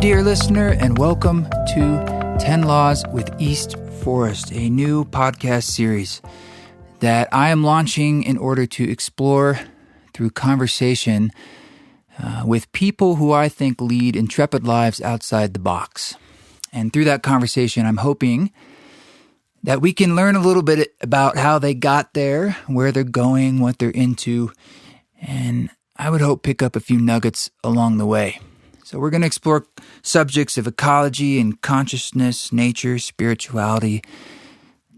dear listener, and welcome to 10 Laws with East Forest, a new podcast series that I am launching in order to explore through conversation with people who I think lead intrepid lives outside the box. And through that conversation, I'm hoping that we can learn a little bit about how they got there, where they're going, what they're into, and I would hope pick up a few nuggets along the way. So we're going to explore subjects of ecology and consciousness, nature, spirituality,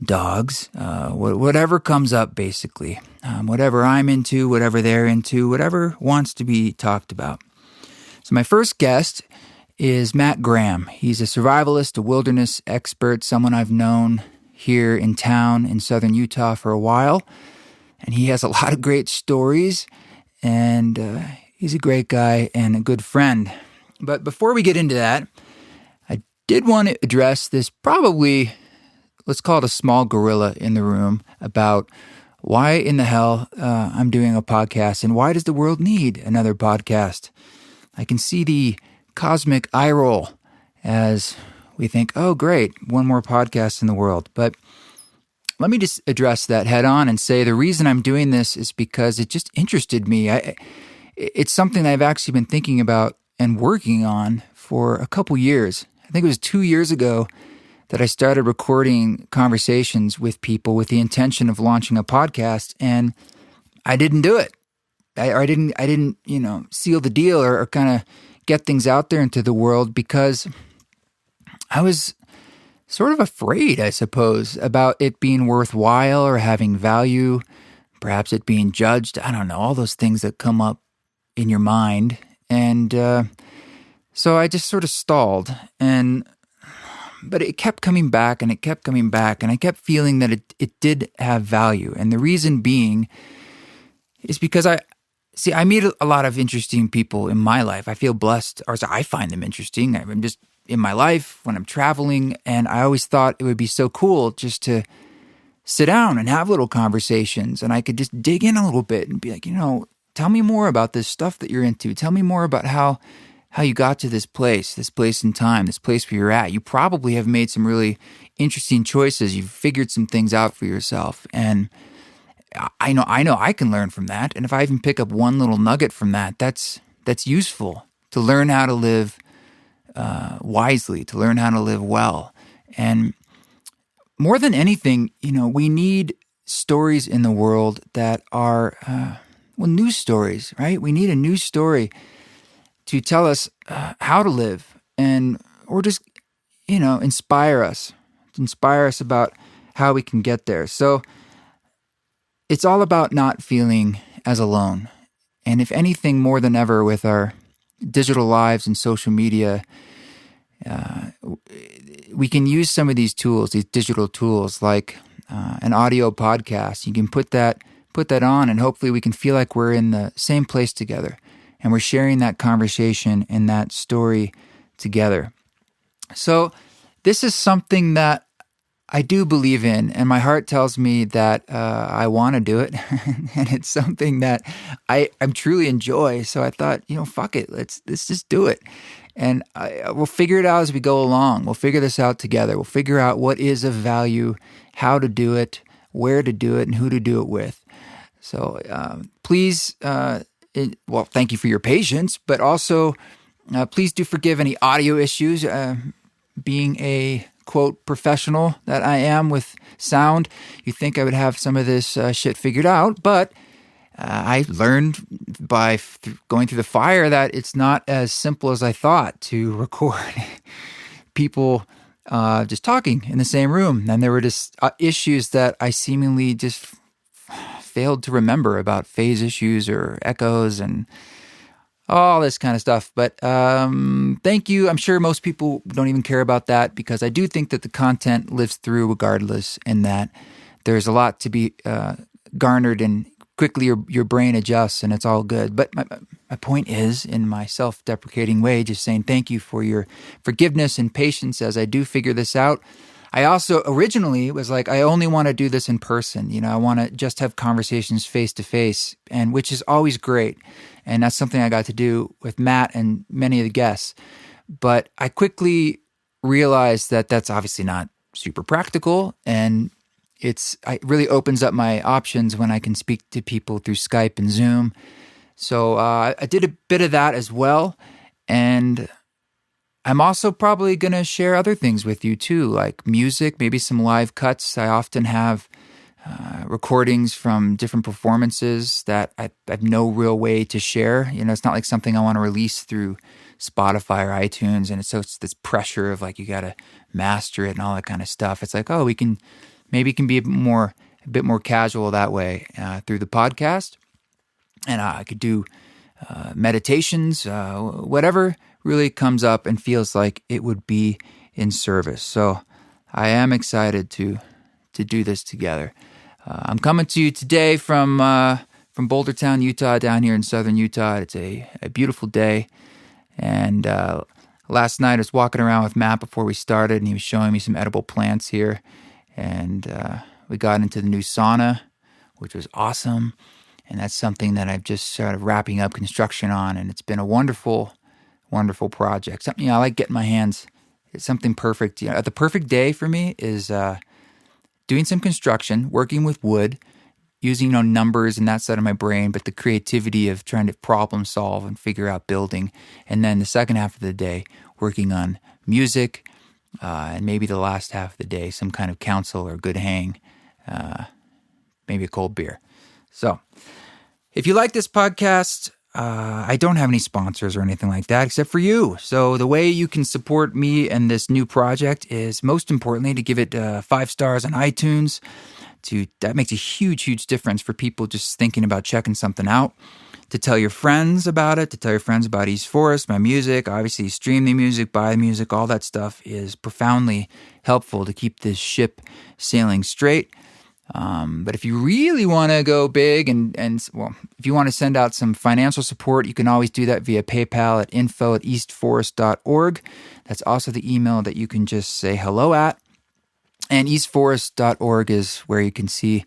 dogs, whatever comes up, basically. Whatever I'm into, whatever they're into, whatever wants to be talked about. So my first guest is Matt Graham. He's a survivalist, a wilderness expert, someone I've known here in town in southern Utah for a while. And he has a lot of great stories, and he's a great guy and a good friend. But before we get into that, I did want to address this probably, let's call it a small gorilla in the room, about why in the hell I'm doing a podcast and why does the world need another podcast? I can see the cosmic eye roll as we think, oh, great, one more podcast in the world. But let me just address that head on and say the reason I'm doing this is because it just interested me. It's something I've actually been thinking about and working on for a couple years. I think it was 2 years ago that I started recording conversations with people with the intention of launching a podcast, and I didn't do it. I didn't, seal the deal or kind of get things out there into the world because I was sort of afraid, I suppose, about it being worthwhile or having value, perhaps it being judged. I don't know, all those things that come up in your mind. And so I just sort of stalled. But it kept coming back and it kept coming back. And I kept feeling that it did have value. And the reason being is because I meet a lot of interesting people in my life. I feel blessed, or I find them interesting. I'm just in my life when I'm traveling, and I always thought it would be so cool just to sit down and have little conversations, and I could just dig in a little bit and be like, tell me more about this stuff that you're into. Tell me more about how you got to this place in time, this place where you're at. You probably have made some really interesting choices. You've figured some things out for yourself, and I know I can learn from that. And if I even pick up one little nugget from that, that's useful to learn how to live wisely, to learn how to live well. And more than anything, we need stories in the world that are, news stories, right? We need a news story to tell us how to live or just, inspire us about how we can get there. So it's all about not feeling as alone. And if anything, more than ever with our digital lives and social media, we can use some of these tools, these digital tools, like an audio podcast. You can put that on, and hopefully we can feel like we're in the same place together, and we're sharing that conversation and that story together. So this is something that I do believe in, and my heart tells me that I want to do it, and it's something that I truly enjoy. So I thought, fuck it, let's just do it, and we'll figure it out as we go along. We'll figure this out together. We'll figure out what is of value, how to do it, where to do it, and who to do it with. So please, thank you for your patience, but also please do forgive any audio issues. Being a quote professional that I am with sound, you think I would have some of this shit figured out, but I learned by going through the fire that it's not as simple as I thought to record people just talking in the same room. And there were just issues that I seemingly just failed to remember about phase issues or echoes and all this kind of stuff. But thank you. I'm sure most people don't even care about that, because I do think that the content lives through regardless, and that there's a lot to be garnered, and quickly your brain adjusts and it's all good. But my point is, in my self-deprecating way, just saying thank you for your forgiveness and patience as I do figure this out. I also originally was like, I only want to do this in person. I want to just have conversations face to face, and which is always great. And that's something I got to do with Matt and many of the guests. But I quickly realized that that's obviously not super practical, and it really opens up my options when I can speak to people through Skype and Zoom. So I did a bit of that as well, and I'm also probably going to share other things with you too, like music, maybe some live cuts. I often have recordings from different performances that I have no real way to share. It's not like something I want to release through Spotify or iTunes, and it's this pressure of like you got to master it and all that kind of stuff. It's like, we can be a bit more casual that way through the podcast, and I could do meditations, whatever really comes up and feels like it would be in service. So I am excited to do this together. I'm coming to you today from Bouldertown, Utah, down here in southern Utah. It's a beautiful day. And last night I was walking around with Matt before we started, and he was showing me some edible plants here. And we got into the new sauna, which was awesome. And that's something that I've just started wrapping up construction on. And it's been a wonderful, wonderful project. Something I like getting my hands. It's something perfect. The perfect day for me is doing some construction, working with wood, using numbers and that side of my brain, but the creativity of trying to problem solve and figure out building. And then the second half of the day, working on music, and maybe the last half of the day, some kind of counsel or good hang, maybe a cold beer. So if you like this podcast, I don't have any sponsors or anything like that except for you. So the way you can support me and this new project is most importantly to give it 5 stars on iTunes. That makes a huge, huge difference for people just thinking about checking something out. To tell your friends about it, to tell your friends about East Forest, my music, obviously stream the music, buy the music, all that stuff is profoundly helpful to keep this ship sailing straight. But if you really want to go big and if you want to send out some financial support, you can always do that via PayPal at info@eastforest.org. That's also the email that you can just say hello at. And eastforest.org is where you can see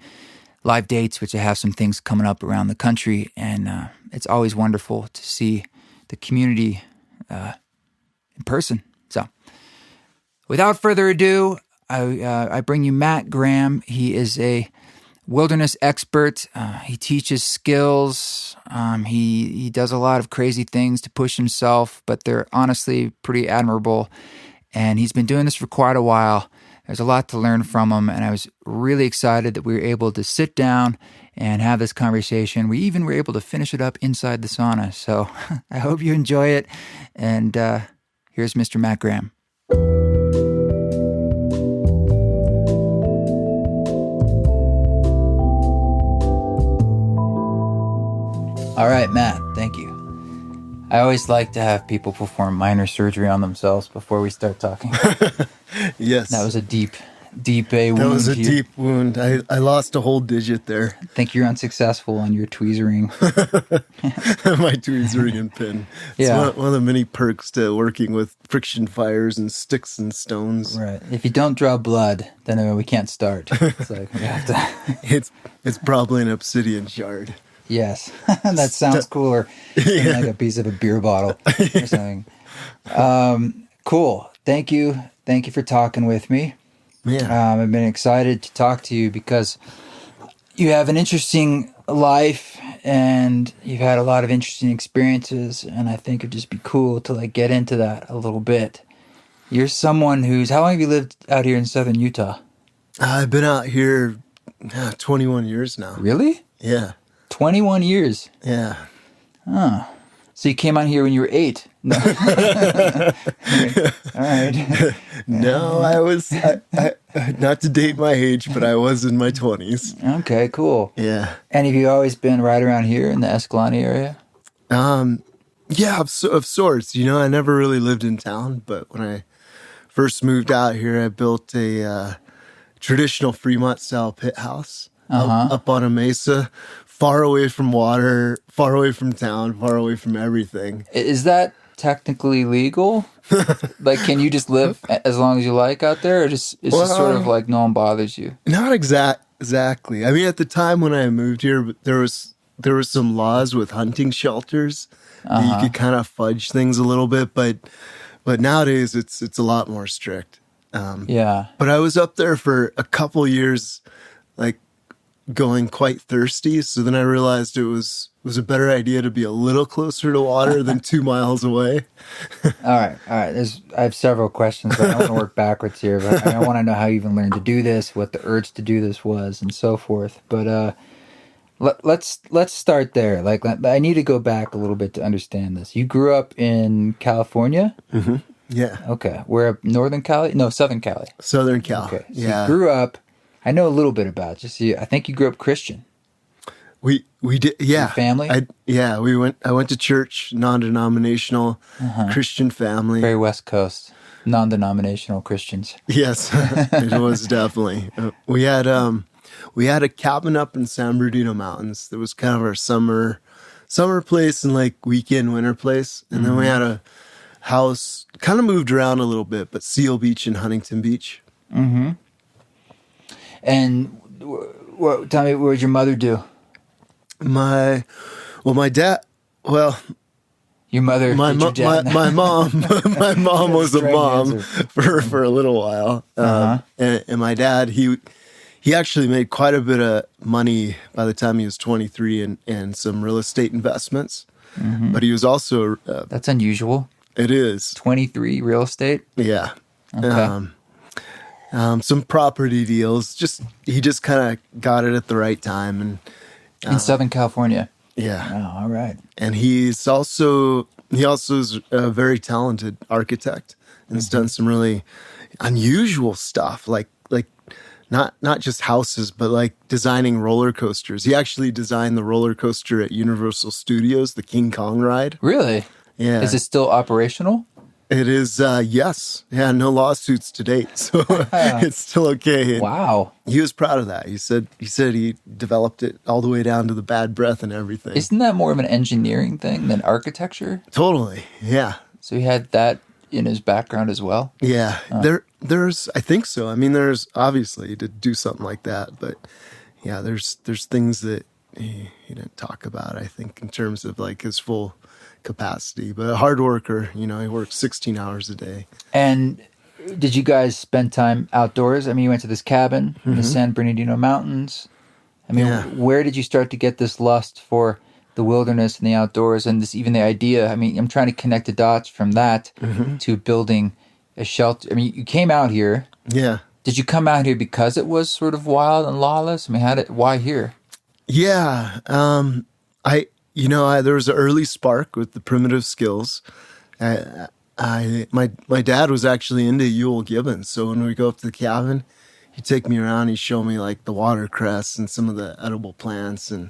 live dates, which I have some things coming up around the country. And it's always wonderful to see the community in person. So without further ado, I bring you Matt Graham. He is a wilderness expert. He teaches skills. He does a lot of crazy things to push himself, but they're honestly pretty admirable. And he's been doing this for quite a while. There's a lot to learn from him, and I was really excited that we were able to sit down and have this conversation. We even were able to finish it up inside the sauna. So I hope you enjoy it. And here's Mr. Matt Graham. All right, Matt, thank you. I always like to have people perform minor surgery on themselves before we start talking. Yes. That was a deep wound. That was a deep wound. I lost a whole digit there. I think you're unsuccessful on your tweezering. My tweezering pin. It's one of the many perks to working with friction fires and sticks and stones. Right. If you don't draw blood, then we can't start. It's like we have to. It's probably an obsidian shard. Yes, that sounds cooler than like a piece of a beer bottle or something. Cool. Thank you for talking with me. Yeah. I've been excited to talk to you because you have an interesting life and you've had a lot of interesting experiences, and I think it'd just be cool to get into that a little bit. You're someone how long have you lived out here in southern Utah? I've been out here 21 years now. Really? Yeah. 21 years? Yeah. Huh. So you came out here when you were 8? No. All right. No, I was, not to date my age, but I was in my 20s. Okay, cool. Yeah. And have you always been right around here in the Escalante area? Yeah, of sorts. I never really lived in town, but when I first moved out here, I built a traditional Fremont-style pit house up on a mesa, far away from water, far away from town, far away from everything. Is that technically legal? Can you just live as long as you like out there, or it's just sort of like no one bothers you? Not exactly. I mean, at the time when I moved here, there was some laws with hunting shelters that you could kind of fudge things a little bit, but But nowadays it's a lot more strict. Yeah. But I was up there for a couple years, like going quite thirsty. So then I realized it was a better idea to be a little closer to water than 2 miles away. All right. I have several questions, but I want to work backwards here. But I want to know how you even learned to do this, what the urge to do this was, and so forth. But let's start there. Like, I need to go back a little bit to understand this. You grew up in California? Mm-hmm. Yeah. Okay. Where, Northern Cali? No, Southern Cali. Southern Cal. Okay. So yeah. you grew up. I know a little bit about you. I think you grew up Christian. We did. Yeah. Your family? I went to church, non-denominational Christian family. Very West Coast, non-denominational Christians. Yes, it was definitely. We had a cabin up in San Bernardino Mountains. That was kind of our summer place and like weekend winter place. And then we had a house, kind of moved around a little bit, but Seal Beach and Huntington Beach. Mm-hmm. And tell me, what did your mother do? My dad. Well, your mother. My mom. My mom was a mom for a little while. And my dad, he actually made quite a bit of money by the time he was 23 and some real estate investments. Mm-hmm. But he was also that's unusual. It is 23 real estate. Yeah. Okay. Some property deals. He just kind of got it at the right time, and in Southern California. Yeah. Oh, all right. And he also is a very talented architect and has done some really unusual stuff, like not just houses, but like designing roller coasters. He actually designed the roller coaster at Universal Studios, the King Kong ride. Really? Yeah. Is it still operational? It is, yes. Yeah, no lawsuits to date, so it's still okay. And wow. he was proud of that. He said he developed it all the way down to the bad breath and everything. Isn't that more of an engineering thing than architecture? Totally, yeah. So he had that in his background as well? Yeah, there's, I think so. I mean, there's obviously to do something like that, but yeah, there's things that he didn't talk about, I think, in terms of like his full capacity, but a hard worker, he works 16 hours a day. And did you guys spend time outdoors? I mean, you went to this cabin in the San Bernardino Mountains. I mean, where did you start to get this lust for the wilderness and the outdoors and even the idea? I mean, I'm trying to connect the dots from that to building a shelter. I mean, you came out here. Yeah. Did you come out here because it was sort of wild and lawless? I mean, why here? Yeah. There was an early spark with the primitive skills. My dad was actually into Ewell Gibbons, so when we go up to the cabin, he'd take me around. He'd show me like the watercress and some of the edible plants, and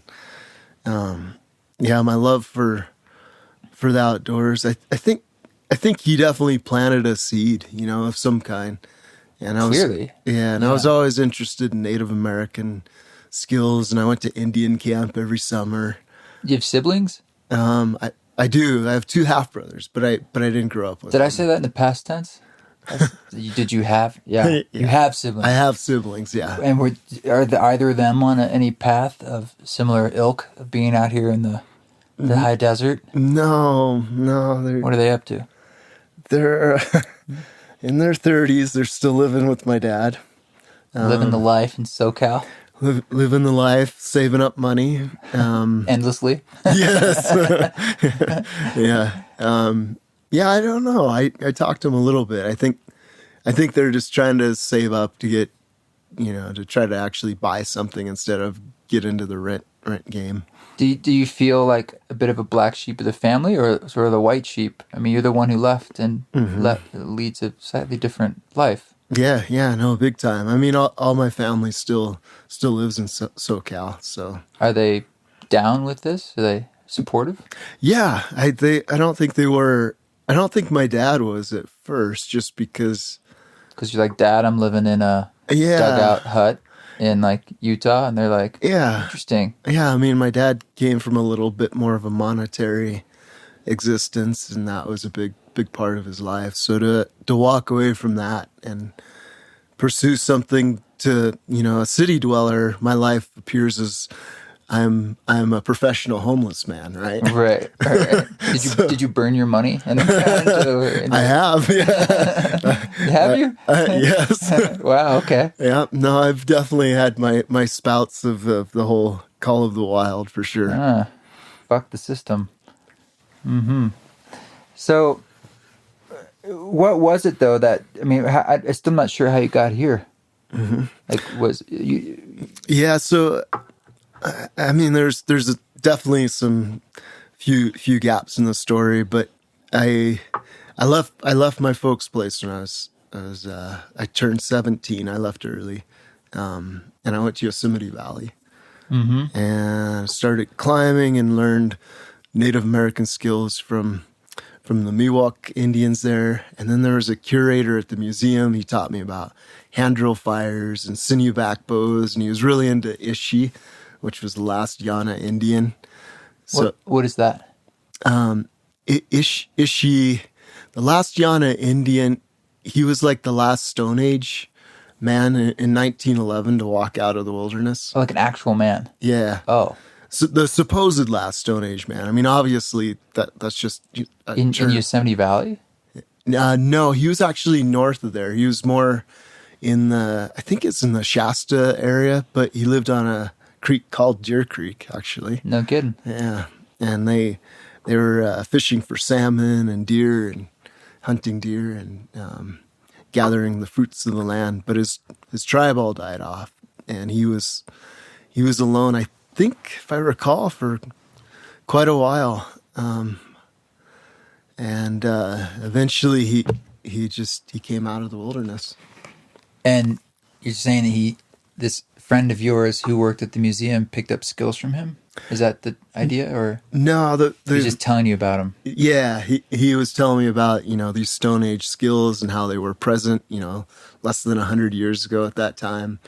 my love for the outdoors. I think he definitely planted a seed, of some kind. And I was always interested in Native American skills, and I went to Indian camp every summer. You have siblings? I do. I have 2 half brothers, but I didn't grow up with them. Did I say that in the past tense? Did you have? Yeah. You have siblings. I have siblings, yeah. And are either of them on any path of similar ilk of being out here in the high desert? No. What are they up to? They're in their 30s. They're still living with my dad. Living the life in SoCal? Living the life, saving up money. Endlessly? Yes. Yeah. I don't know. I talked to them a little bit. I think they're just trying to save up to get, to try to actually buy something instead of get into the rent game. Do you feel like a bit of a black sheep of the family or sort of the white sheep? I mean, you're the one who left and leads a slightly different life. Yeah, no, big time. I mean, all my family still lives in SoCal. So are they down with this? Are they supportive? Yeah, I don't think they were. I don't think my dad was at first, just because you're like, Dad, I'm living in a dugout hut in like Utah, and they're like, interesting. Yeah, I mean, my dad came from a little bit more of a monetary existence, and that was a big part of his life. So to walk away from that and pursue something to, a city dweller, my life appears as I'm a professional homeless man, right? Right. Did you burn your money in the ground? I have, yeah. Have you? Yes. Wow. Okay. Yeah. No, I've definitely had my spouts of the whole Call of the Wild for sure. Fuck the system. So, what was it though that I mean? I'm still not sure how you got here. Like, was you? Yeah. So, I mean, there's definitely some few gaps in the story, but I left my folks' place when I turned 17. I left early, and I went to Yosemite Valley and started climbing and learned Native American skills from the Miwok Indians there. And then there was a curator at the museum. He taught me about hand drill fires and sinew back bows, and he was really into Ishi, which was the last Yana Indian. So what is that? Ishi, the last Yana Indian, he was like the last Stone Age man in 1911 to walk out of the wilderness. Oh, like an actual man. Yeah. Oh. So the supposed last Stone Age man. I mean, obviously that's just in Yosemite Valley. No, he was actually north of there. He was more in I think it's in the Shasta area, but he lived on a creek called Deer Creek, actually. No kidding. Yeah, and they were fishing for salmon and deer and hunting deer and gathering the fruits of the land. But his tribe all died off, and he was alone. I think, if I recall, for quite a while, and eventually he came out of the wilderness. And you're saying that this friend of yours who worked at the museum picked up skills from him? Is that the idea, or no? He's just telling you about him. Yeah, he was telling me about these Stone Age skills and how they were present, less than 100 years ago at that time,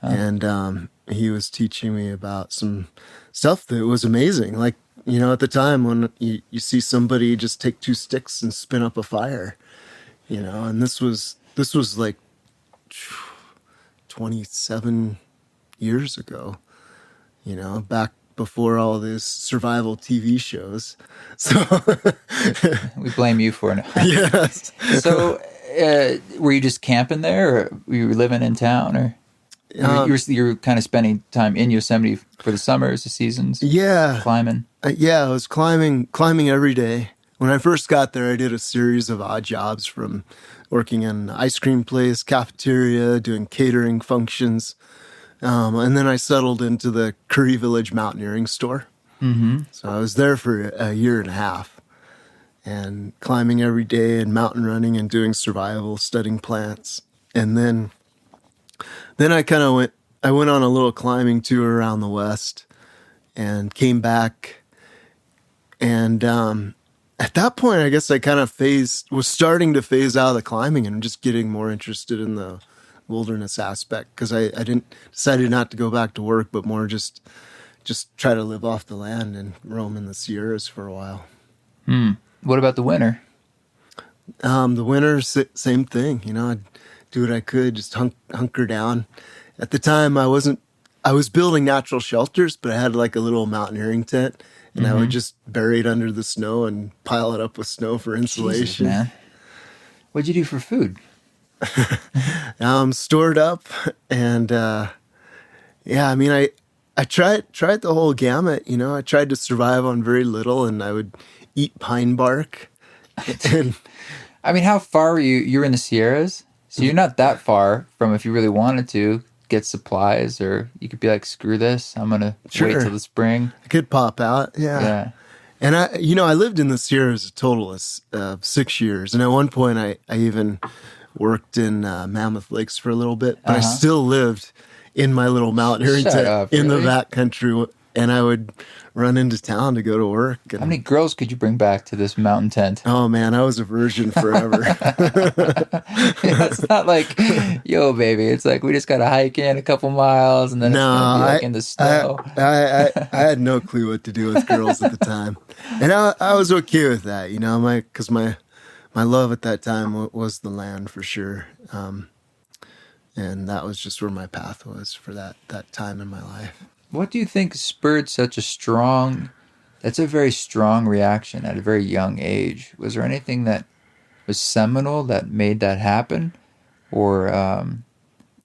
and he was teaching me about some stuff that was amazing. Like at the time when you see somebody just take two sticks and spin up a fire, and this was like 27 years ago, back before all these survival TV shows. So we blame you for it. Yes. So were you just camping there, or were you living in town, or you were kind of spending time in Yosemite for the summers, the seasons? Yeah. Climbing? Yeah, I was climbing every day. When I first got there, I did a series of odd jobs, from working in an ice cream place, cafeteria, doing catering functions. And then I settled into the Curry Village Mountaineering Store. Mm-hmm. So I was there for a year and a half, and climbing every day and mountain running and doing survival, studying plants. And then I went on a little climbing tour around the West and came back. And at that point, I guess I kind of was starting to phase out of the climbing and just getting more interested in the wilderness aspect, because I decided not to go back to work, but more just try to live off the land and roam in the Sierras for a while. What about the winter? The winter, same thing. I'd do what I could, just hunker down. At the time, I was building natural shelters, but I had like a little mountaineering tent, and I would just bury it under the snow and pile it up with snow for insulation. Jesus, man. What'd you do for food? Stored up, and I mean, I tried the whole gamut. I tried to survive on very little, and I would eat pine bark. And I mean, how far were you? You're in the Sierras, so you're not that far from, if you really wanted to get supplies, or you could be like, screw this, I'm gonna wait till the spring. I could pop out. Yeah. And I lived in the Sierras a total of 6 years, and at one point I even worked in Mammoth Lakes for a little bit, but I still lived in my little mountaineering tent in the backcountry, and I would run into town to go to work. And how many girls could you bring back to this mountain tent? Oh man, I was a virgin forever. It's not like, yo, baby. It's like, we just got to hike in a couple miles, and then it's gonna be like in the snow. I had no clue what to do with girls at the time, and I was okay with that, because my love at that time was the land for sure. And that was just where my path was for that time in my life. What do you think spurred such a strong? That's a very strong reaction at a very young age. Was there anything that was seminal that made that happen, or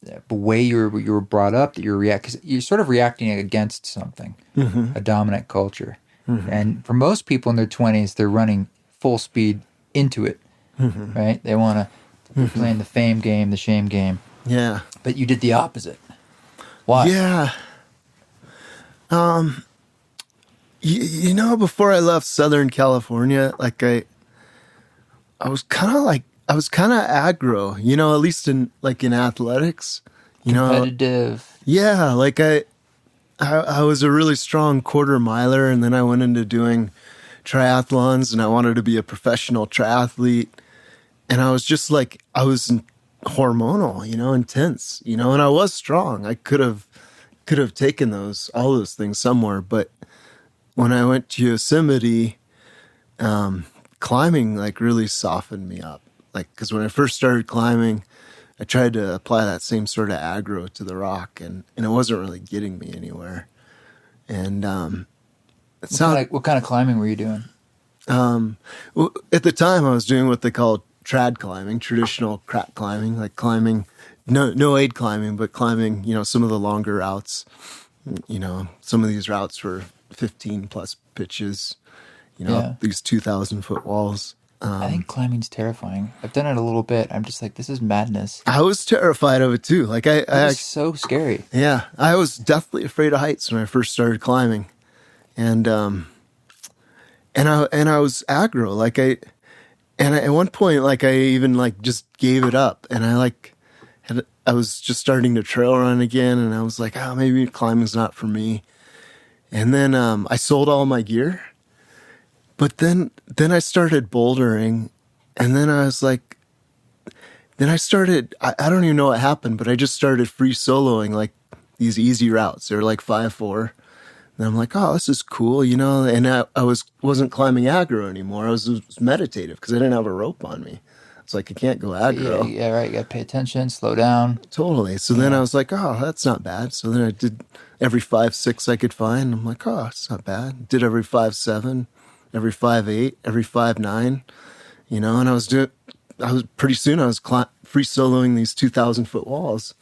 the way you were brought up that because you're sort of reacting against something, a dominant culture, and for most people in their 20s, they're running full speed into it, right? They want to be playing the fame game, the shame game. Yeah. But you did the opposite. Why? Yeah. You know, before I left Southern California, like I was kind of aggro, you know, at least in athletics, you know. Competitive. Yeah, like I was a really strong quarter miler, and then I went into doing triathlons, and I wanted to be a professional triathlete, and I was just like, I was hormonal, you know, intense, you know, and I was strong. I could have taken all those things somewhere, but when I went to Yosemite, climbing like really softened me up. Like, because when I first started climbing, I tried to apply that same sort of aggro to the rock, and it wasn't really getting me anywhere. And What kind of climbing were you doing? Well, at the time, I was doing what they call trad climbing, traditional crack climbing, like climbing, no aid climbing, but climbing, you know, some of the longer routes. You know, some of these routes were 15 plus pitches, you know, Yeah. these 2,000-foot walls. I think climbing's terrifying. I've done it a little bit. I'm just like, this is madness. I was terrified of it too. Like It's so scary. Yeah, I was deathly afraid of heights when I first started climbing, and I was aggro. Like at one point, like I even like just gave it up, and I was just starting to trail run again, and I was like, oh, maybe climbing's not for me. And then I sold all my gear, but then I started bouldering, and then I was like, then I started, I don't even know what happened, but I just started free soloing like these easy routes. They're like 5-4. And I'm like, oh, this is cool, you know? And I wasn't climbing aggro anymore. I was meditative because I didn't have a rope on me. It's like, I can't go aggro. Yeah, right. You got to pay attention, slow down. Totally. So then I was like, oh, that's not bad. So then I did every 5-6 I could find. I'm like, oh, it's not bad. Did every 5-7, every 5-8, every 5-9, you know? And I was pretty soon I was free soloing these 2,000-foot walls.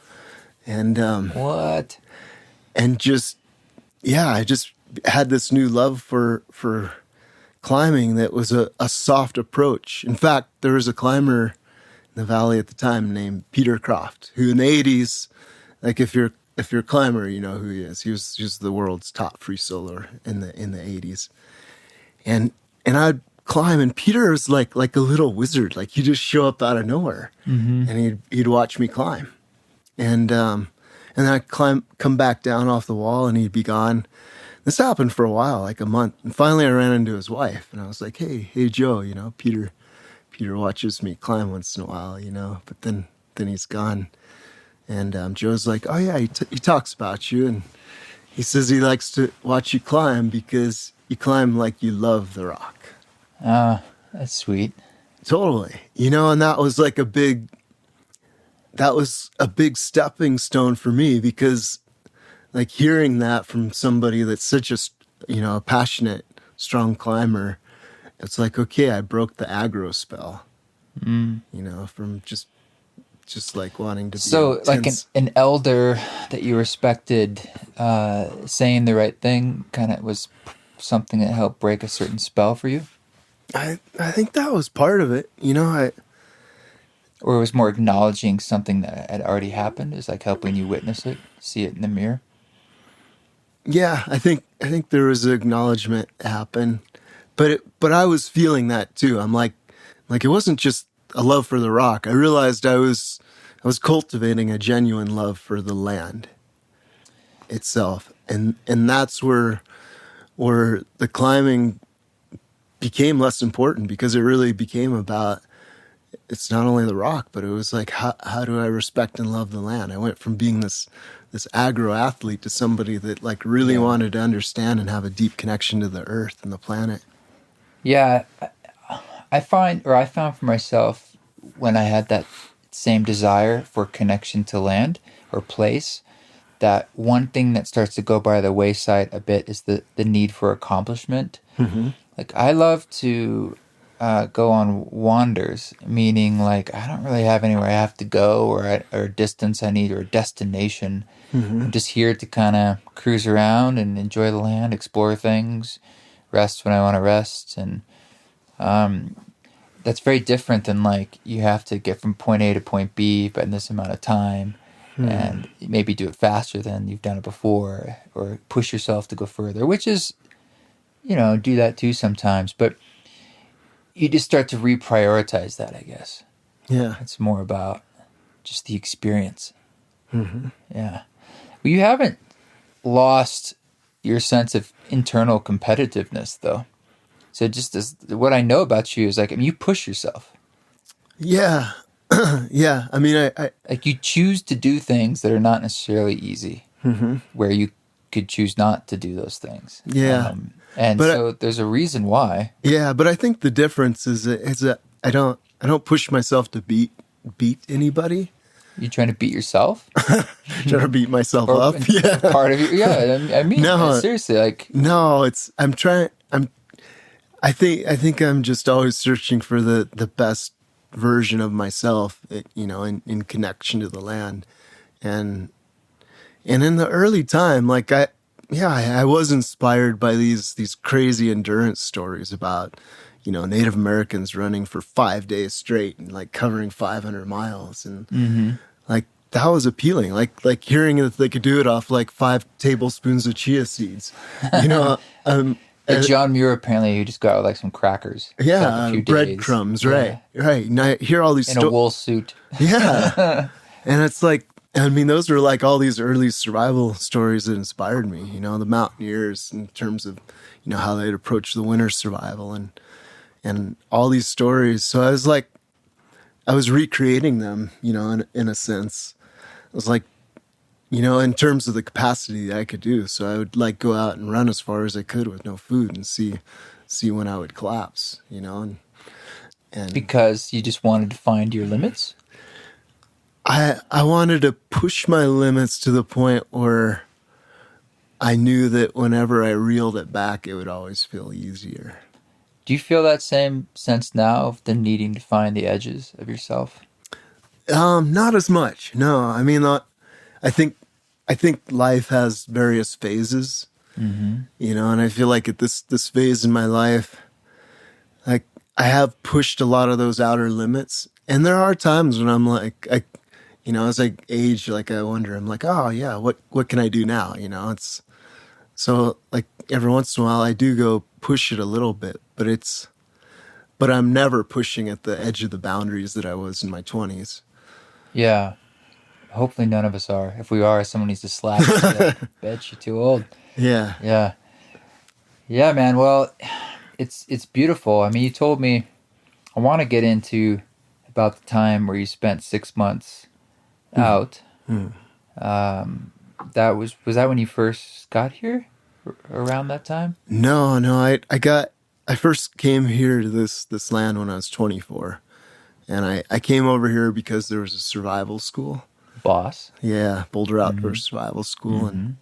And What? and just, yeah, I just had this new love for climbing that was a soft approach. In fact, there was a climber in the valley at the time named Peter Croft, who in the 80s, like if you're a climber, you know who he is. He was the world's top free soloer in the 80s. And I'd climb, and Peter was like a little wizard. Like he'd just show up out of nowhere, and he'd watch me climb. And then I'd come back down off the wall, and he'd be gone. This happened for a while, like a month. And finally I ran into his wife, and I was like, hey, Joe, you know, Peter watches me climb once in a while, you know, but then he's gone. And Joe's like, oh yeah, he talks about you, and he says he likes to watch you climb because you climb like you love the rock. That's sweet. Totally. You know, and that was a big stepping stone for me, because like hearing that from somebody that's such a, you know, a passionate, strong climber, it's like, okay, I broke the aggro spell, you know, from just like wanting to be So intense. like an elder that you respected saying the right thing kind of was something that helped break a certain spell for you? I think that was part of it, you know. Or it was more acknowledging something that had already happened? Is like helping you witness it, see it in the mirror? Yeah, I think there was an acknowledgement happen, but I was feeling that too. I'm like it wasn't just a love for the rock. I realized I was cultivating a genuine love for the land itself, and that's where the climbing became less important, because it really became about, it's not only the rock, but it was like, how do I respect and love the land? I went from being this aggro athlete to somebody that like really wanted to understand and have a deep connection to the earth and the planet. Yeah, I found for myself, when I had that same desire for connection to land or place, that one thing that starts to go by the wayside a bit is the need for accomplishment. Mm-hmm. Like, I love to go on wanders, meaning like I don't really have anywhere I have to go or a distance I need or a destination. Mm-hmm. I'm just here to kind of cruise around and enjoy the land, explore things, rest when I want to rest. And that's very different than like you have to get from point A to point B in this amount of time. And maybe do it faster than you've done it before, or push yourself to go further, which is, do that too sometimes. But you just start to reprioritize that, I guess. Yeah. It's more about just the experience. Mm-hmm. Yeah. Well, you haven't lost your sense of internal competitiveness, though. So just as what I know about you is like, you push yourself. Yeah. Yeah. I mean, I like you choose to do things that are not necessarily easy, where you could choose not to do those things. Yeah. And there's a reason why. Yeah, but I think the difference is that I don't push myself to beat anybody. You trying to beat yourself? Trying to beat myself up. Yeah. Part of you. Yeah. I mean, no, seriously, like. No, I think I'm just always searching for the best version of myself, in connection to the land. And in the early time, like I was inspired by these crazy endurance stories about, Native Americans running for 5 days straight and like covering 500 miles. And like, that was appealing. Like hearing that they could do it off like 5 tablespoons of chia seeds, John Muir, apparently, who just got like some crackers. Yeah, breadcrumbs, right, yeah. Right. And I hear all these in a wool suit. Yeah, and it's like, I mean, those are like all these early survival stories that inspired me. The mountaineers in terms of, how they'd approach the winter survival and all these stories. So I was recreating them, in a sense. I was like, in terms of the capacity that I could do. So I would like go out and run as far as I could with no food and see when I would collapse, and because you just wanted to find your limits? I wanted to push my limits to the point where I knew that whenever I reeled it back, it would always feel easier. Do you feel that same sense now of the needing to find the edges of yourself? Not as much. No, I mean, I think life has various phases, and I feel like at this phase in my life, like I have pushed a lot of those outer limits. And there are times when I'm like, as I age, like I wonder, I'm like, oh yeah, what can I do now? It's so like every once in a while I do go push it a little bit, but I'm never pushing at the edge of the boundaries that I was in my 20s. Yeah. Hopefully none of us are. If we are, someone needs to slap us. Like, bet you're too old. Yeah. Yeah. Yeah, man. Well, it's beautiful. I mean, you told me, I want to get into about the time where you spent 6 months out. That was that when you first got here? Around that time? No. I first came here to this land when I was 24. And I came over here because there was a survival school. Boss. Yeah, Boulder Outdoor Survival School. And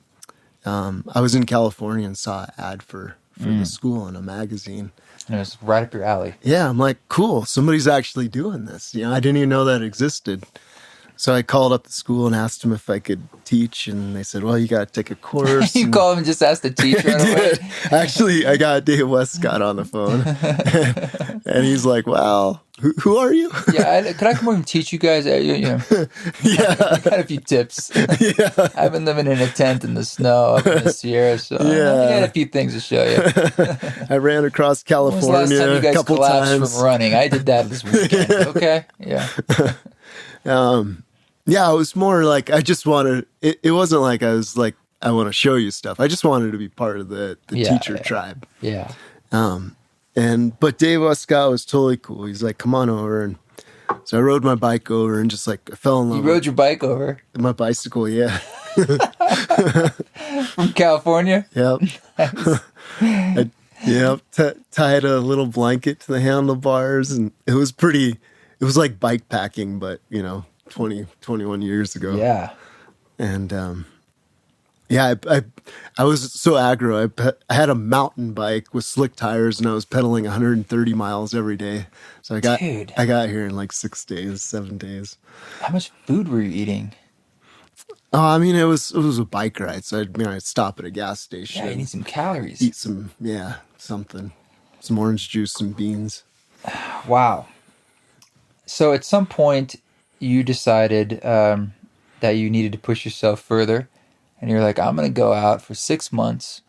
I was in California and saw an ad for the school in a magazine. And it was right up your alley. Yeah, I'm like, cool, somebody's actually doing this. I didn't even know that existed. So I called up the school and asked them if I could teach, and they said, well, you got to take a course. You called them and just asked to teach right away? Actually, I got Dave Westcott on the phone. And he's like, wow, who are you? Yeah, could I come over and teach you guys? Yeah. I got a few tips. Yeah. I've been living in a tent in the snow up in the Sierra, so I got a few things to show you. I ran across California when was the last time you guys a couple times. From running? I did that this weekend. Okay, yeah. Yeah, it was more like I just wanted. It wasn't like I was like I want to show you stuff. I just wanted to be part of the teacher tribe. Yeah. But Dave Westcott was totally cool. He's like, come on over, and so I rode my bike over and just like I fell in love. You rode your bike over? My bicycle, yeah. From California? Yep. Tied a little blanket to the handlebars, and it was pretty. It was like bike packing, but 20, 21 years ago. Yeah. And Yeah, I was so aggro. I had a mountain bike with slick tires, and I was pedaling 130 miles every day. So Dude, I got here in like 6 days, 7 days. how much food were you eating? Oh, I mean, it was a bike ride, so I'd stop at a gas station, Yeah, you need some calories. eat some something, some orange juice, some beans. Wow. So at some point, you decided that you needed to push yourself further, and you're like, I'm going to go out for 6 months.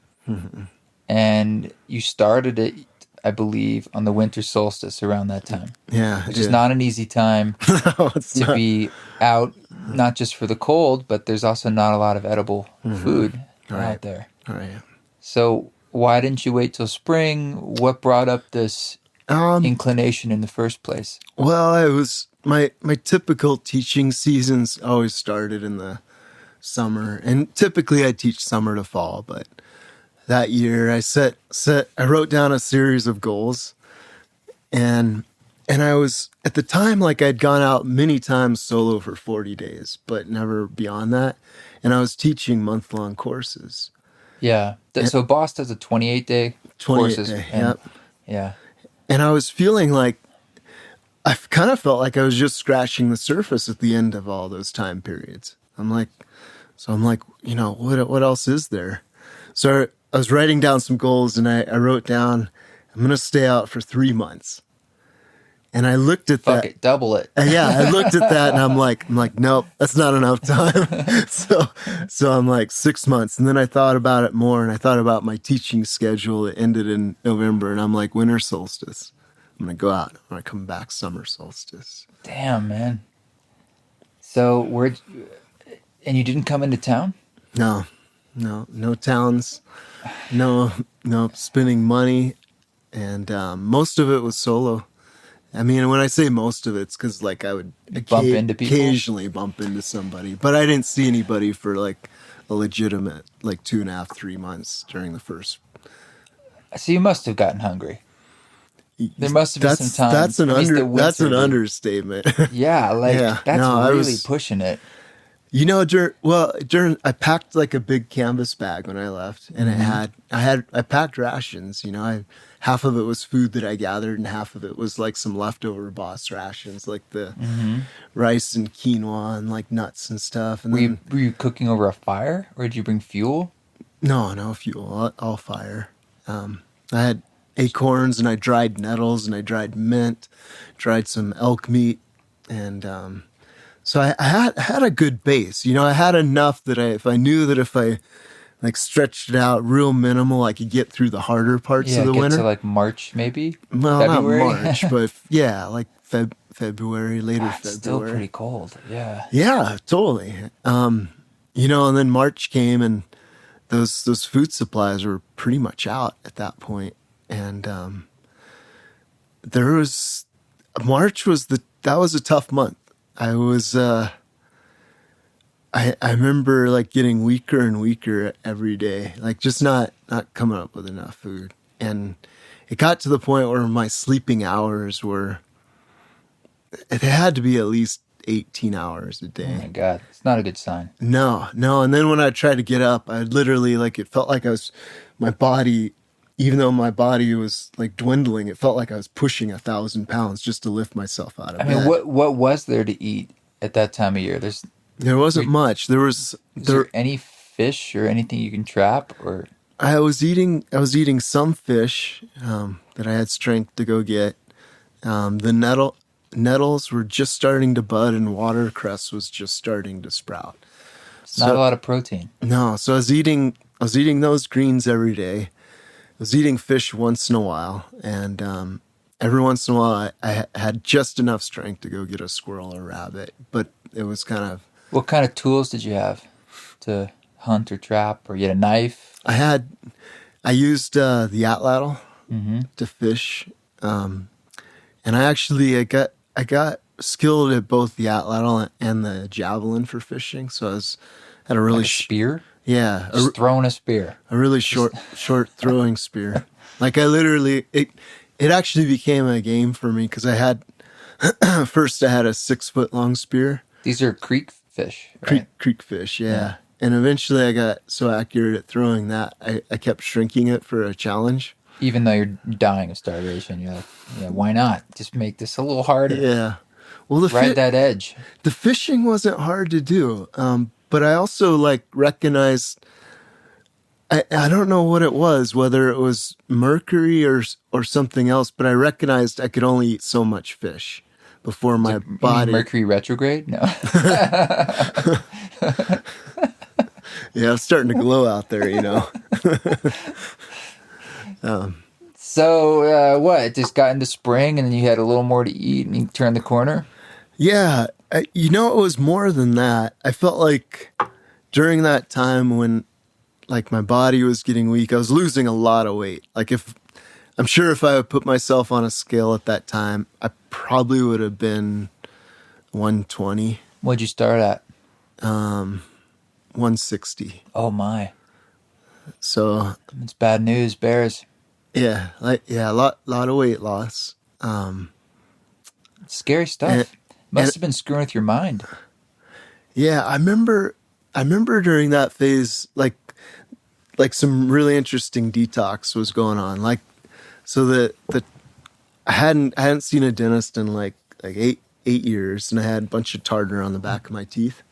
And you started it, I believe, on the winter solstice around that time. Yeah, Which is not an easy time No, it's to not. be out, not just for the cold, but there's also not a lot of edible food out there. All right. So why didn't you wait till spring? What brought up this inclination in the first place? Well, it was my typical teaching seasons always started in the summer, and typically I teach summer to fall. But that year, I wrote down a series of goals, and I was at the time like I'd gone out many times solo for 40 days, but never beyond that, and I was teaching month-long courses. Yeah. So Boss does a 28-day 28 courses. day, And, yep. Yeah. And I was feeling like I kind of felt like I was just scratching the surface at the end of all those time periods. I'm like, what else is there? So I was writing down some goals, and I wrote down, I'm going to stay out for 3 months. And I looked at that. Fuck it, double it. Yeah, I looked at that, and I'm like, nope, that's not enough time. so I'm like 6 months. And then I thought about it more, and I thought about my teaching schedule. It ended in November, and I'm like, winter solstice. I'm going to go out. I'm going to come back summer solstice. Damn, man. So and you didn't come into town? No towns, no spending money. And most of it was solo. I mean, when I say most of it, it's because like I would Bump into people? occasionally bump into somebody, but I didn't see anybody for like a legitimate like 2.5, 3 months during the first. So you must have gotten hungry. There must have been some time. That's an understatement. Yeah, really pushing it. You know, I packed like a big canvas bag when I left, and I packed rations. You know, half of it was food that I gathered, and half of it was like some leftover Boss rations, like the rice and quinoa and like nuts and stuff. And Were you cooking over a fire, or did you bring fuel? No fuel, all fire. I had acorns, and I dried nettles, and I dried mint, dried some elk meat, and so I had a good base. You know, I had enough that if I like stretched it out real minimal, I could get through the harder parts of the winter. To like March maybe? Well, February? not March, but yeah, like February, later February. Still pretty cold, yeah. Yeah, totally. You know, and then March came, and those food supplies were pretty much out at that point. And March was a tough month. I remember like getting weaker and weaker every day, like just not coming up with enough food. And it got to the point where my sleeping hours it had to be at least 18 hours a day. Oh my God, it's not a good sign. No. And then when I tried to get up, I literally it felt like my body, even though my body was like dwindling, it felt like I was pushing 1,000 pounds just to lift myself out of bed. I mean, what was there to eat at that time of year? There wasn't much. Is there any fish or anything you can trap? Or I was eating some fish that I had strength to go get. The nettles were just starting to bud, and watercress was just starting to sprout. Not a lot of protein. No, so I was eating those greens every day. I was eating fish once in a while, and every once in a while I had just enough strength to go get a squirrel or rabbit, but it was kind of... What kind of tools did you have to hunt or trap, or you had a knife? I used the atlatl to fish, and I got skilled at both the atlatl and the javelin for fishing, so had a really... Like a spear? Yeah. Just throwing a spear. A really short throwing spear. Like it actually became a game for me, because first I had a 6-foot long spear. These are creek fish, right? Creek fish, yeah. And eventually I got so accurate at throwing that I kept shrinking it for a challenge. Even though you're dying of starvation, you're like, yeah, why not? Just make this a little harder. Yeah. Well, Ride that edge. The fishing wasn't hard to do. But I also like recognized, I don't know what it was, whether it was mercury or something else, but I recognized I could only eat so much fish before my body. Mercury retrograde? No. Yeah, it's starting to glow out there, you know. So what? It just got into spring, and then you had a little more to eat, and you turned the corner. Yeah, it was more than that. I felt like during that time when, like, my body was getting weak, I was losing a lot of weight. Like, I'm sure if I would put myself on a scale at that time, I probably would have been 120. What'd you start at? 160. Oh my! So it's bad news, bears. Yeah, a lot of weight loss. Scary stuff. Must have been screwing with your mind. Yeah, I remember during that phase, like some really interesting detox was going on. Like, so that I hadn't seen a dentist in like 8 years, and I had a bunch of tartar on the back of my teeth,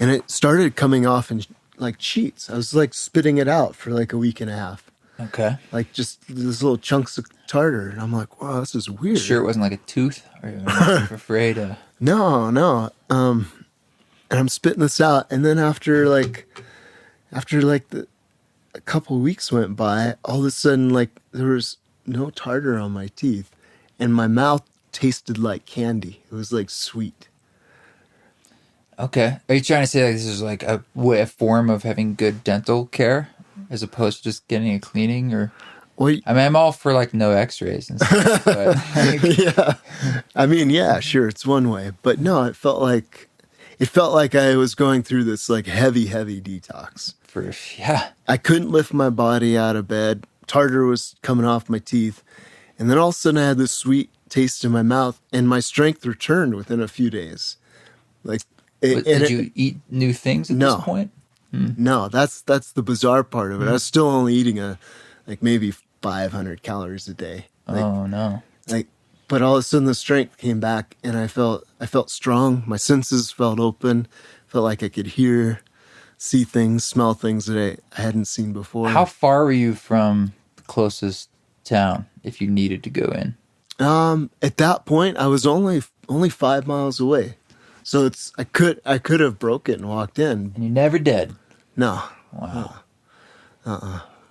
and it started coming off in like sheets. I was like spitting it out for like a week and a half. Okay. Like just these little chunks of tartar, and I'm like, wow, this is weird. Sure, it wasn't like a tooth, or you were afraid of. No. And I'm spitting this out, and then after a couple of weeks went by, all of a sudden, like, there was no tartar on my teeth, and my mouth tasted like candy. It was like sweet. Okay. Are you trying to say like this is like a form of having good dental care as opposed to just getting a cleaning? Or, well, I mean, I'm all for like no X-rays and stuff. But, yeah. I mean, yeah, sure, it's one way, but no, it felt like I was going through this like heavy detox. Yeah. I couldn't lift my body out of bed. Tartar was coming off my teeth. And then all of a sudden I had this sweet taste in my mouth, and my strength returned within a few days. Like, did you eat new things at this point? No, that's the bizarre part of it. I was still only eating maybe 500 calories a day. Oh no. But all of a sudden the strength came back, and I felt strong. My senses felt open. Felt like I could hear, see things, smell things that I hadn't seen before. How far were you from the closest town if you needed to go in? At that point, I was only 5 miles away. So I could have broke it and walked in. And you never did. No. Wow.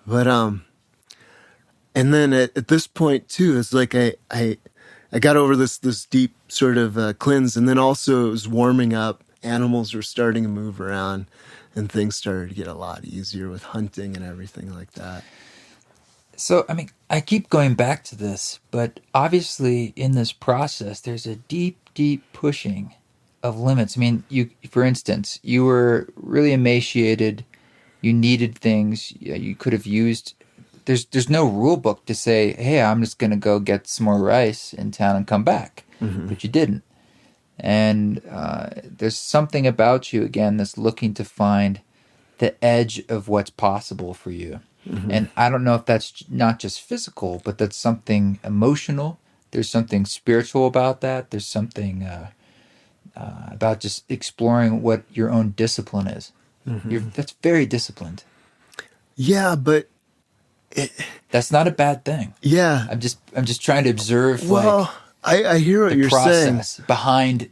But and then at this point too, it's like I got over this deep sort of cleanse, and then also it was warming up. Animals were starting to move around, and things started to get a lot easier with hunting and everything like that. So, I mean, I keep going back to this, but obviously in this process, there's a deep pushing of limits. I mean, for instance, you were really emaciated. You needed things. You could have used. There's no rule book to say, hey, I'm just going to go get some more rice in town and come back. Mm-hmm. But you didn't. And there's something about you, again, that's looking to find the edge of what's possible for you. Mm-hmm. And I don't know if that's not just physical, but that's something emotional. There's something spiritual about that. There's something about just exploring what your own discipline is. Mm-hmm. That's very disciplined. Yeah, but that's not a bad thing. Yeah, I'm just trying to observe. Well, I hear what you're saying. Behind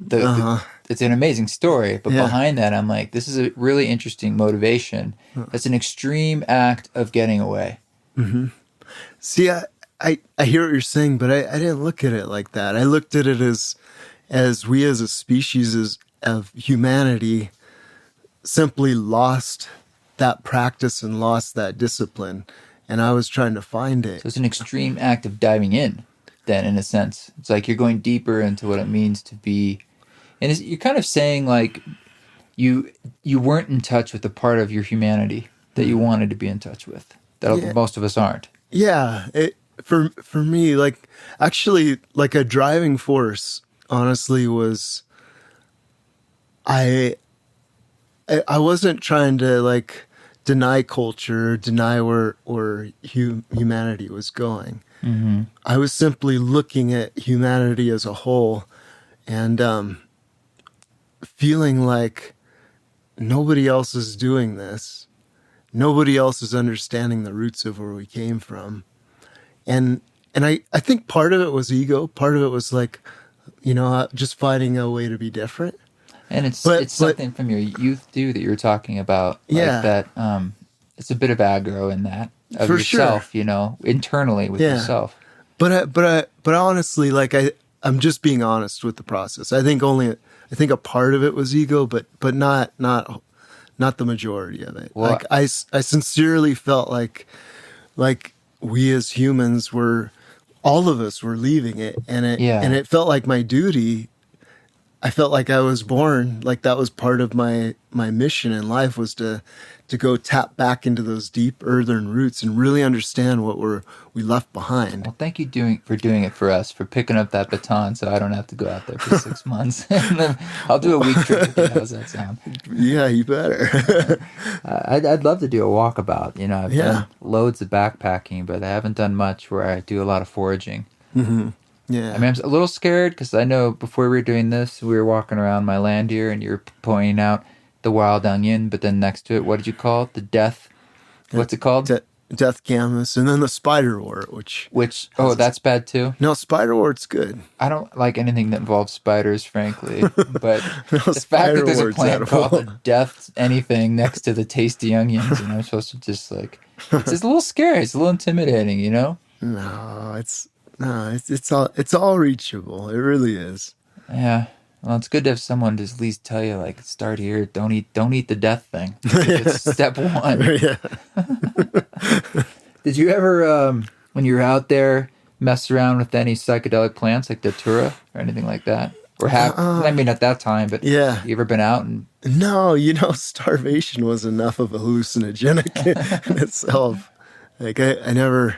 it's an amazing story, but behind that, I'm like, this is a really interesting motivation. It's an extreme act of getting away. Mm-hmm. See, I hear what you're saying, but I didn't look at it like that. I looked at it as we as a species of humanity simply lost that practice and lost that discipline, and I was trying to find it. So it's an extreme act of diving in, then, in a sense. It's like you're going deeper into what it means to be, and you're kind of saying like you weren't in touch with the part of your humanity that you wanted to be in touch with, that most of us aren't. Yeah, for me, like, actually, like, a driving force, honestly, was I I wasn't trying to like deny culture, deny where humanity was going. Mm-hmm. I was simply looking at humanity as a whole and feeling like nobody else is doing this. Nobody else is understanding the roots of where we came from. And I think part of it was ego. Part of it was like, just finding a way to be different. And it's something from your youth too that you're talking about. Yeah. Like that it's a bit of aggro in that of For yourself, sure. Internally with yourself. But honestly, like I'm just being honest with the process. I think a part of it was ego, but not the majority of it. Well, like I sincerely felt like we as humans all of us were leaving it, and it felt like my duty. I felt like I was born, like that was part of my mission in life, was to go tap back into those deep earthen roots and really understand what we left behind. Well, thank you for doing it for us, for picking up that baton so I don't have to go out there for 6 months. And then I'll do a week trip with you. How's that sound? Yeah, you better. I'd love to do a walkabout. I've done loads of backpacking, but I haven't done much where I do a lot of foraging. Mm-hmm. Yeah. I mean, I'm a little scared because I know before we were doing this, we were walking around my land here and you were pointing out the wild onion, but then next to it, what did you call it? The death. What's it called? Death camas, and then the spiderwort, which that's bad too. No, spiderwort's good. I don't like anything that involves spiders, frankly. But the fact that there's a plant called the death anything next to the tasty onions, and I'm supposed to just like, it's just a little scary. It's a little intimidating, No, it's all reachable. It really is. Yeah. Well, it's good to have someone to at least tell you, like, start here. Don't eat the death thing. It's step one. Yeah. Did you ever, when you were out there, mess around with any psychedelic plants like datura or anything like that? Or I mean, at that time, but yeah. You ever been out and? No, starvation was enough of a hallucinogenic in itself. Like I never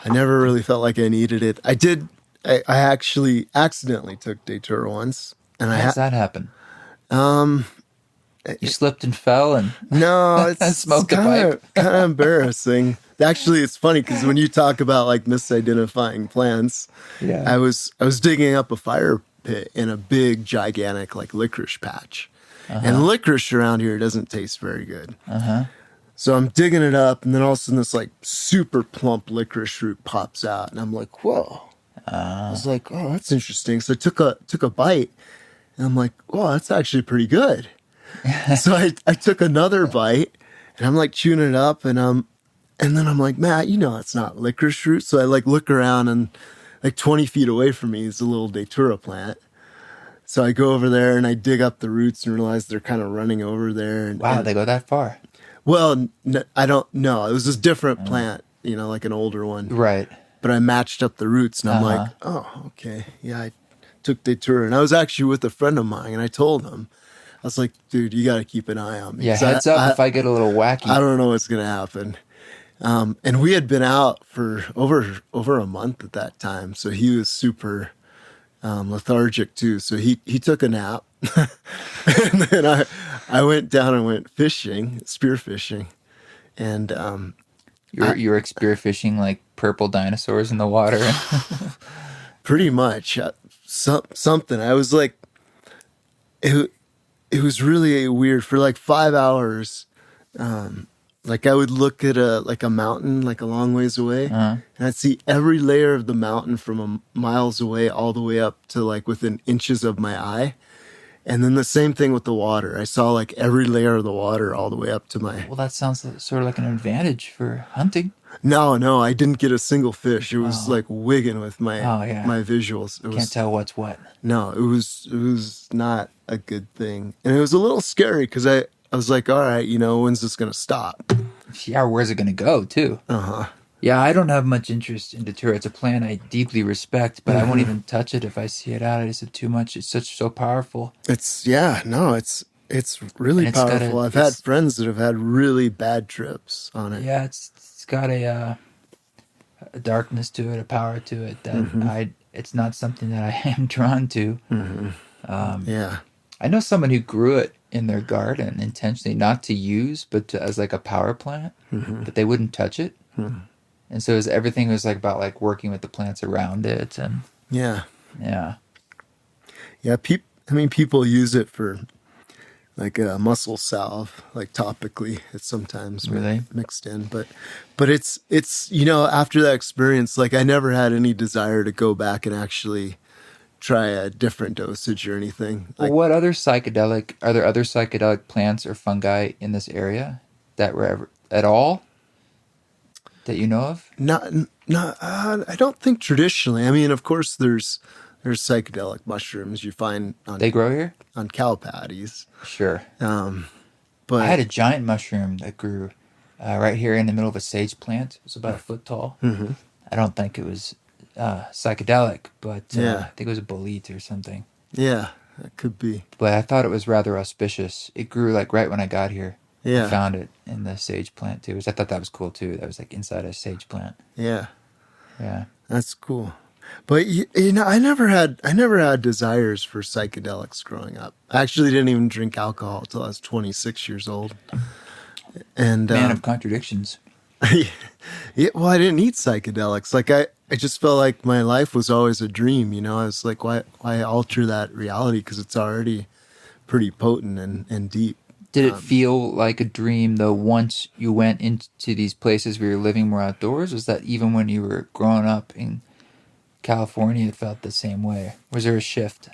really felt like I needed it. I did. I actually accidentally took datura once, and how does that happen? You slipped and fell, and no, it's smoked a pipe. Kind of embarrassing. Actually, it's funny because when you talk about like misidentifying plants, I was digging up a fire pit in a big, gigantic like licorice patch, and licorice around here doesn't taste very good. So I'm digging it up, and then all of a sudden this like super plump licorice root pops out, and I'm like, whoa. I was like, oh, that's interesting. So I took a bite, and I'm like, oh, that's actually pretty good. So I took another bite, and I'm like chewing it up, and then I'm like, Matt, it's not licorice root. So I like look around, and like 20 feet away from me is a little datura plant. So I go over there and I dig up the roots and realize they're kind of running over there. And, wow, they go that far? Well, I don't know. It was this different plant, like an older one. Right. But I matched up the roots, and I'm like, oh, okay. Yeah, I took datura. And I was actually with a friend of mine, and I told him, I was like, dude, you got to keep an eye on me. Yeah, heads up if I get a little wacky. I don't know what's going to happen. And we had been out for over a month at that time. So he was super lethargic too. So he took a nap. And then I went down and went fishing, spear fishing. And you were spear fishing like purple dinosaurs in the water. Pretty much something. I was like, it was really weird for like 5 hours. Like I would look at a mountain like a long ways away, and I'd see every layer of the mountain from miles away all the way up to like within inches of my eye. And then the same thing with the water. I saw like every layer of the water all the way up to my... Well, that sounds sort of like an advantage for hunting. No, I didn't get a single fish. It was like wigging with my my visuals. Can't tell what's what. No, it was not a good thing. And it was a little scary because I was like, all right, when's this going to stop? Yeah, where's it going to go, too? Yeah, I don't have much interest in datura. It's a plant I deeply respect, but I won't even touch it if I see it out. I just have too much. It's so powerful. It's really powerful. I've had friends that have had really bad trips on it. Yeah, it's got a darkness to it, a power to it that it's not something that I am drawn to. Yeah. I know someone who grew it in their garden intentionally, not to use, but as like a power plant, but they wouldn't touch it. And so everything was like about like working with the plants around it. And Yeah. yeah. Yeah. People use it for like a muscle salve, like topically. It's sometimes Really? mixed in, but it's after that experience, like I never had any desire to go back and actually try a different dosage or anything. Well, Like, are there other psychedelic plants or fungi in this area that were ever at all that you know of? I don't think traditionally. I mean, of course, there's psychedelic mushrooms you find They grow here? on cow patties. Sure. But I had a giant mushroom that grew right here in the middle of a sage plant. It was about a foot tall. I don't think it was psychedelic, but Yeah. I think it was a bolete or something. yeah, that could be. But I thought it was rather auspicious. It grew like right when I got here. Yeah. I found it in the sage plant too. I thought that was cool too. That was like inside a sage plant. Yeah, Yeah. that's cool. But I never had desires for psychedelics growing up. I actually didn't even drink alcohol till I was 26 years old. And Man of contradictions. yeah, well, I didn't eat psychedelics. Like I just felt like my life was always a dream. I was like, why alter that reality? Because it's already pretty potent and deep. Did it feel like a dream though once you went into these places where you're living more outdoors? Was that even when you were growing up in California, it felt the same way? Was there a shift?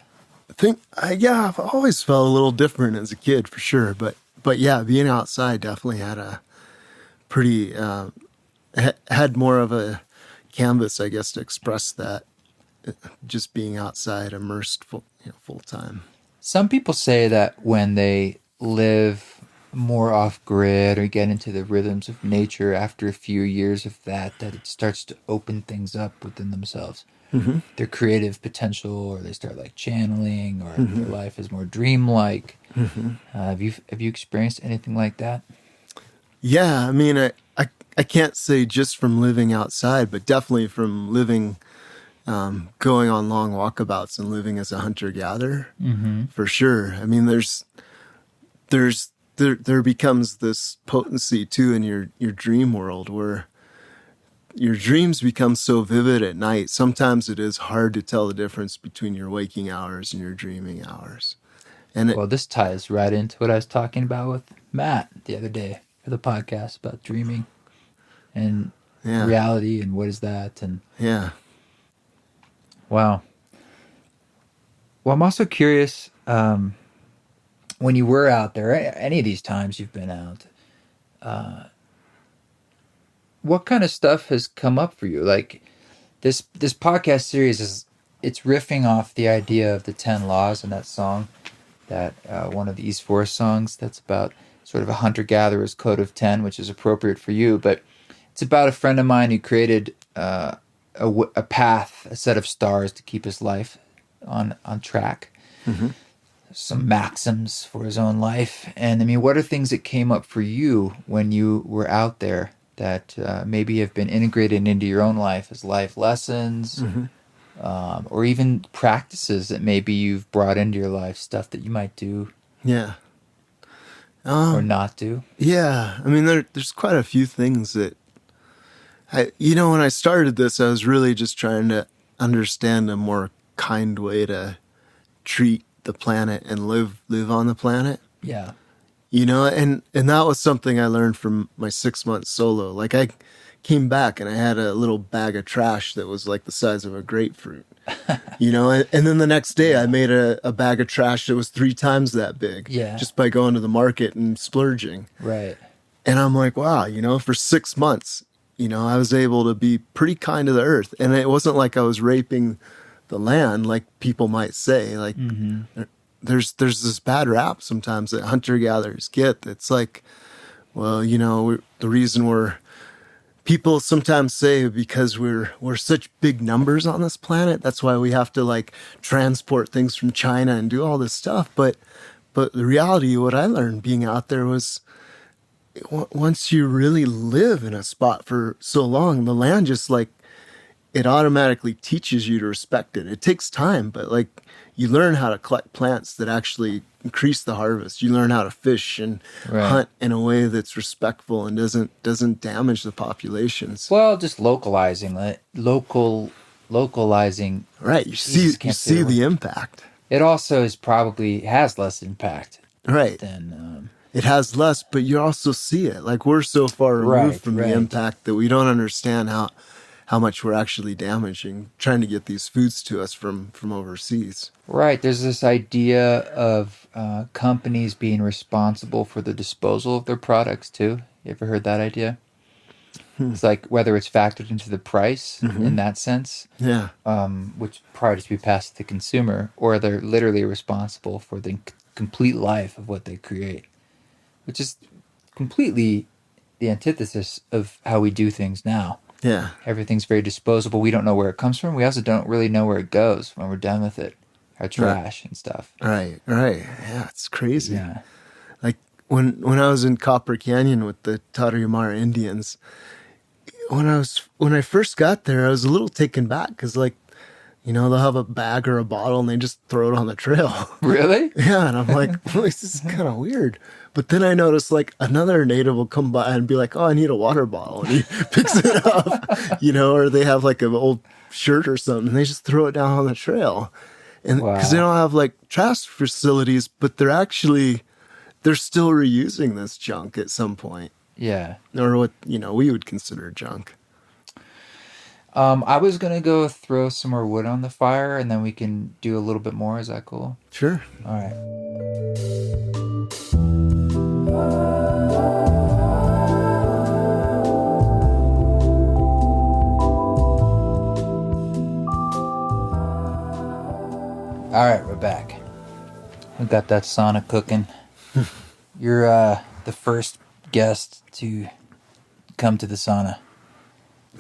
I've always felt a little different as a kid for sure. But yeah, being outside definitely had a pretty had more of a canvas, I guess, to express that. Just being outside, immersed full time. Some people say that when they live more off grid or get into the rhythms of nature after a few years of that it starts to open things up within themselves. Their creative potential, or they start like channeling, or their life is more dreamlike. Have you experienced anything like that? Yeah, I mean, I can't say just from living outside, but definitely from living, going on long walkabouts and living as a hunter-gatherer, for sure. I mean, there becomes this potency too in your dream world where your dreams become so vivid at night. Sometimes it is hard to tell the difference between your waking hours and your dreaming hours. And Well, this ties right into what I was talking about with Matt the other day for the podcast about dreaming and reality and what is that, and yeah. wow. Well, I'm also curious, when you were out there, any of these times you've been out, what kind of stuff has come up for you? Like this podcast series it's riffing off the idea of the 10 laws and that song, that one of the East Forest songs that's about sort of a hunter-gatherer's code of 10, which is appropriate for you. But it's about a friend of mine who created a path, a set of stars to keep his life on track. Some maxims for his own life. And I mean, what are things that came up for you when you were out there that maybe have been integrated into your own life as life lessons, or even practices that maybe you've brought into your life, stuff that you might do or not do? Yeah, I mean, there's quite a few things that when I started this, I was really just trying to understand a more kind way to treat the planet and live on the planet. Yeah. And that was something I learned from my 6 months solo. Like I came back and I had a little bag of trash that was like the size of a grapefruit, and then the next day I made a bag of trash that was 3 times that big, just by going to the market and splurging. Right. And I'm like, wow, for 6 months, I was able to be pretty kind to the earth. And it wasn't like I was raping the land, like people might say. Like there's this bad rap sometimes that hunter-gatherers get. It's like, well, the reason people sometimes say because we're such big numbers on this planet, that's why we have to like transport things from China and do all this stuff. But the reality, what I learned being out there was, once you really live in a spot for so long, the land just like, it automatically teaches you to respect it. It takes time, but like you learn how to collect plants that actually increase the harvest. You learn how to fish and hunt in a way that's respectful and doesn't damage the populations. Well, just localizing. Right. You see the impact. It also has less impact. Right. Than it has less, but you also see it. Like we're so far removed from the impact that we don't understand how much we're actually damaging, trying to get these foods to us from overseas. Right. There's this idea of companies being responsible for the disposal of their products, too. You ever heard that idea? It's like whether it's factored into the price in that sense, which probably to be passed to the consumer, or they're literally responsible for the complete life of what they create, which is completely the antithesis of how we do things now. Yeah. Everything's very disposable. We don't know where it comes from. We also don't really know where it goes when we're done with it. Our trash and stuff. Right. Yeah, it's crazy. Yeah. Like when I was in Copper Canyon with the Tarahumara Indians, when I first got there, I was a little taken back because like, they'll have a bag or a bottle and they just throw it on the trail. Really? Yeah. And I'm like, well, this is kind of weird. But then I noticed like another native will come by and be like, oh, I need a water bottle. And he picks it up, or they have like an old shirt or something and they just throw it down on the trail. And because they don't have like trash facilities, but they're still reusing this junk at some point. Yeah. Or what, we would consider junk. I was going to go throw some more wood on the fire and then we can do a little bit more. Is that cool? Sure. All right. All right, we're back. We got that sauna cooking. You're the first guest to come to the sauna.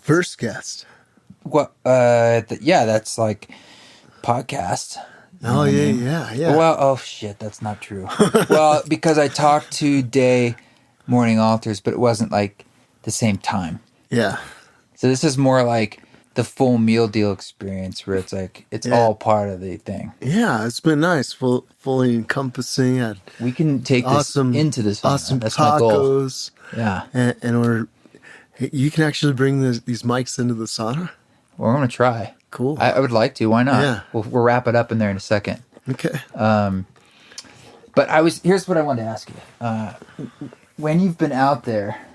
First guest? What? That's like podcast. Oh, yeah. Well, oh shit, that's not true. Well, because I talked to Day Morning Altars, but it wasn't like the same time. Yeah. So this is more like the full meal deal experience where it's like it's all part of the thing. Yeah, it's been nice, fully encompassing. We can take this into the sauna. Awesome That's tacos. My goal. Yeah, and you can actually bring these mics into the sauna. Well, I'm gonna try. Cool. I would like to. Why not? Yeah. We'll wrap it up in there in a second. Okay. But here's what I wanted to ask you. When you've been out there,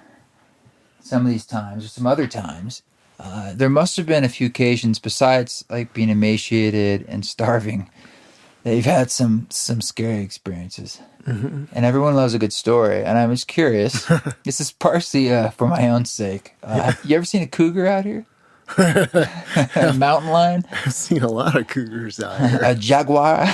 some of these times or some other times, there must have been a few occasions besides like being emaciated and starving that you've had some scary experiences. Mm-hmm. And everyone loves a good story. And I'm just curious. This is partially for my own sake. You ever seen a cougar out here? A mountain lion? I've seen a lot of cougars out here. A jaguar?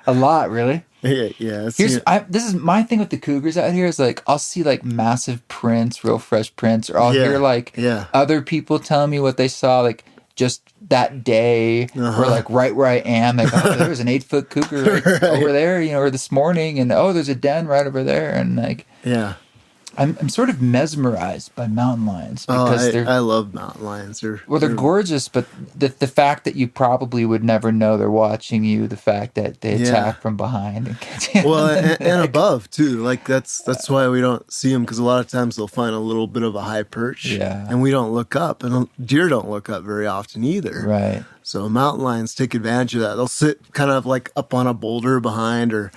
A lot, really? Yeah. This is my thing with the cougars out here is like I'll see like massive prints, real fresh prints, or I'll hear like other people telling me what they saw like just that day or like right where I am. Like, oh, there was an 8-foot cougar like, over there, or this morning, and there's a den right over there, and like I'm sort of mesmerized by mountain lions because I love mountain lions. They're gorgeous, but the fact that you probably would never know they're watching you, the fact that they attack from behind and get you. Well, and above too. Like that's why we don't see them, because a lot of times they'll find a little bit of a high perch, and we don't look up, and deer don't look up very often either. Right. So mountain lions take advantage of that. They'll sit kind of like up on a boulder behind or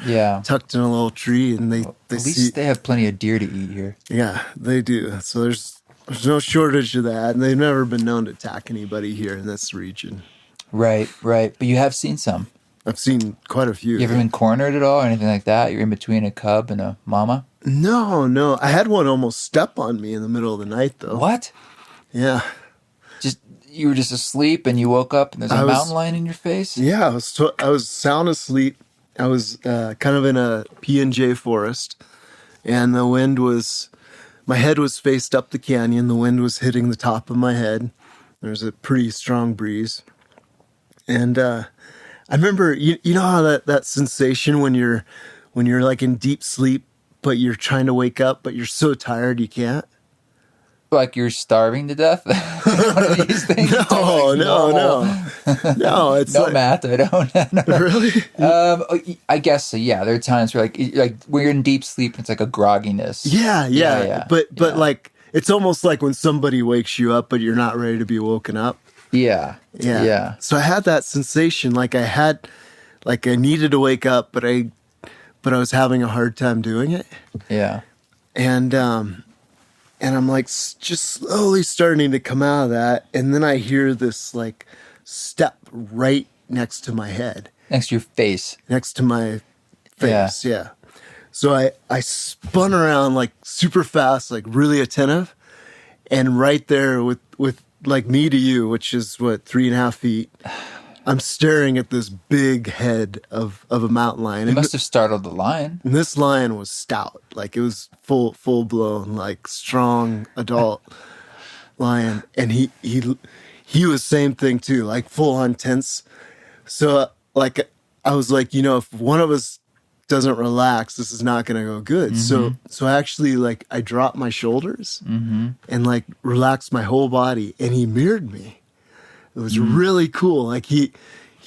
tucked in a little tree, and they at least they have plenty of deer to eat here. Yeah, they do. So there's no shortage of that, and they've never been known to attack anybody here in this region. Right. But you have seen some. I've seen quite a few. You ever been cornered at all or anything like that? You're in between a cub and a mama? No. I had one almost step on me in the middle of the night, though. What? Yeah. You were just asleep and you woke up and there's a mountain lion in your face? Yeah, I was sound asleep. I was kind of in a P&J forest, and the wind was, my head was faced up the canyon. The wind was hitting the top of my head. There was a pretty strong breeze. And I remember, you know how that sensation when you're like in deep sleep, but you're trying to wake up, but you're so tired you can't? like you're starving to death? One of these things? No. It's no like, math. I don't know. Really? I guess so. Yeah, there are times where like when you're in deep sleep, it's like a grogginess. Yeah. But like it's almost like when somebody wakes you up, but you're not ready to be woken up. Yeah. So I had that sensation, like I needed to wake up, but I was having a hard time doing it. Yeah. And I'm like just slowly starting to come out of that, and then I hear this like step right next to my head, next to your face, next to my face. Yeah. So I spun around like super fast, like really attentive, and right there with like me to you, which is what, 3.5 feet. I'm staring at this big head of a mountain lion. You must have startled the lion. And this lion was stout, like it was full blown, like strong adult lion, and he was same thing too, like full on tense. So like I was like, if one of us doesn't relax, this is not going to go good. Mm-hmm. So actually, like I dropped my shoulders and like relaxed my whole body, and he mirrored me. It was really cool. Like he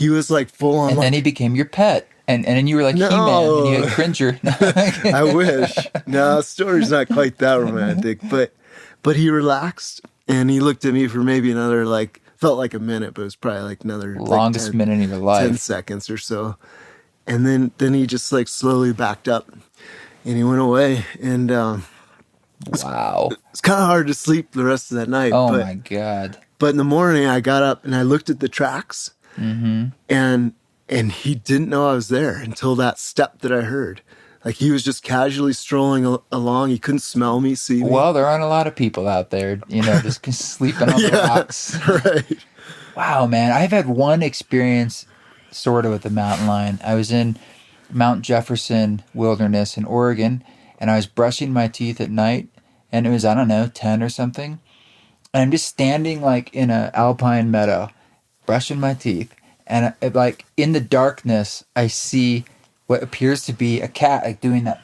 was like full on. And then he became your pet. And then you were like He-Man, and you had Cringer. I wish. No, the story's not quite that romantic. But he relaxed, and he looked at me for maybe another, like, felt like a minute, but it was probably like another longest minute of your life, 10 seconds or so. And then he just like slowly backed up, and he went away. And wow, it's kind of hard to sleep the rest of that night. Oh my God! But in the morning, I got up and I looked at the tracks, and he didn't know I was there until that step that I heard. Like he was just casually strolling along. He couldn't smell me, see me. Well, there aren't a lot of people out there, just sleeping on the rocks. Right. Wow, man. I've had one experience sort of with the mountain lion. I was in Mount Jefferson Wilderness in Oregon, and I was brushing my teeth at night, and it was, I don't know, 10 or something. And I'm just standing like in an alpine meadow, brushing my teeth. And like in the darkness, I see what appears to be a cat, like doing that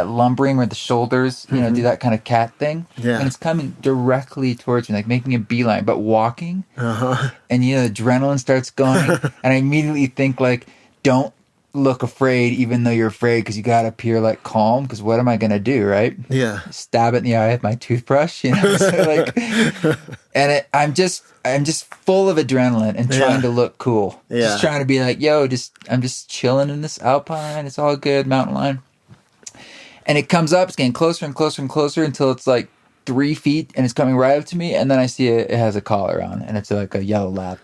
lumbering with the shoulders, do that kind of cat thing. Yeah. And it's coming directly towards me, like making a beeline, but walking. Uh-huh. And the adrenaline starts going, and I immediately think like, don't look afraid, even though you're afraid, because you got to appear like calm. Because what am I gonna do, right? Yeah. Stab it in the eye with my toothbrush, So, like, and I'm just full of adrenaline and trying to look cool. Yeah. Just trying to be like, I'm just chilling in this alpine. It's all good, mountain lion. And it comes up. It's getting closer and closer and closer until it's like 3 feet, and it's coming right up to me. And then I see it has a collar on, and it's like a yellow lab.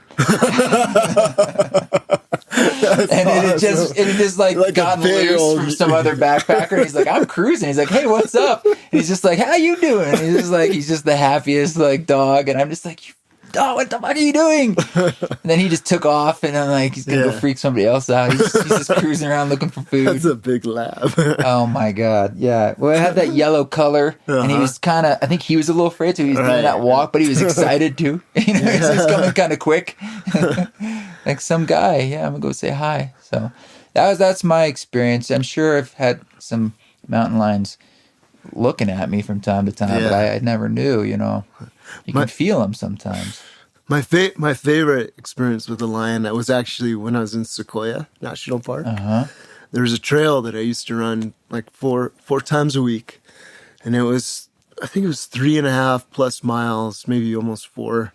And awesome. it just like gotten loose from some other backpacker. And he's like, I'm cruising. He's like, hey, what's up? And he's just like, how you doing? And he's just the happiest like dog. And I'm just like, oh, what the fuck are you doing? And then he just took off, and I'm like, he's gonna go freak somebody else out. He's just cruising around looking for food. That's a big lab. Oh my God. Yeah. Well, it had that yellow color, and he was I think he was a little afraid too. He was doing that walk, but he was excited too. He was coming kind of quick. Like some guy. Yeah, I'm gonna go say hi. So that's my experience. I'm sure I've had some mountain lions looking at me from time to time, but I never knew, You can feel them sometimes. My favorite experience with a lion, that was actually when I was in Sequoia National Park. There was a trail that I used to run like four times a week, and I think it was 3.5 plus miles, maybe almost 4,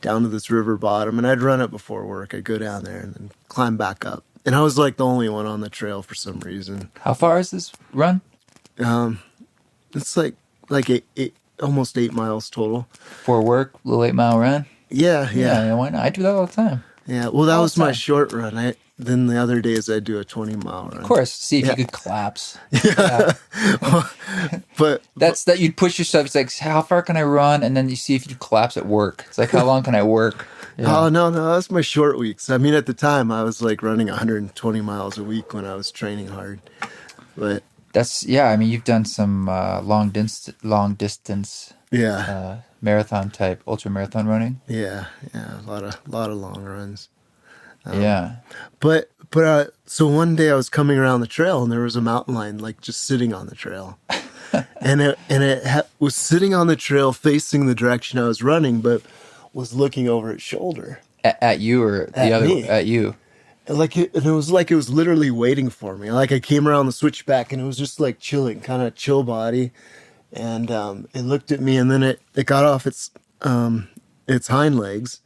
down to this river bottom. And I'd run it before work. I'd go down there and then climb back up. And I was like the only one on the trail for some reason. How far is this run? It's like almost 8 miles total. For work, little 8-mile run? Yeah. Why not? I do that all the time. Yeah, well, that was my short run. Then the other days I do a 20-mile run. Of course, see if you could collapse. Yeah. but that's that you'd push yourself. It's like, how far can I run? And then you see if you collapse at work. It's like, how long can I work? Yeah. Oh, no, that's my short weeks. I mean, at the time, I was like running 120 miles a week when I was training hard. But I mean, you've done some long distance marathon type, ultra marathon running. Yeah, a lot of long runs. But so one day I was coming around the trail, and there was a mountain lion like just sitting on the trail. and it was sitting on the trail facing the direction I was running, but was looking over its shoulder. At you or the At other me. at you? And it was like it was literally waiting for me. Like I came around the switchback and it was just like chilling, kind of chill body. And it looked at me, and then it got off its hind legs,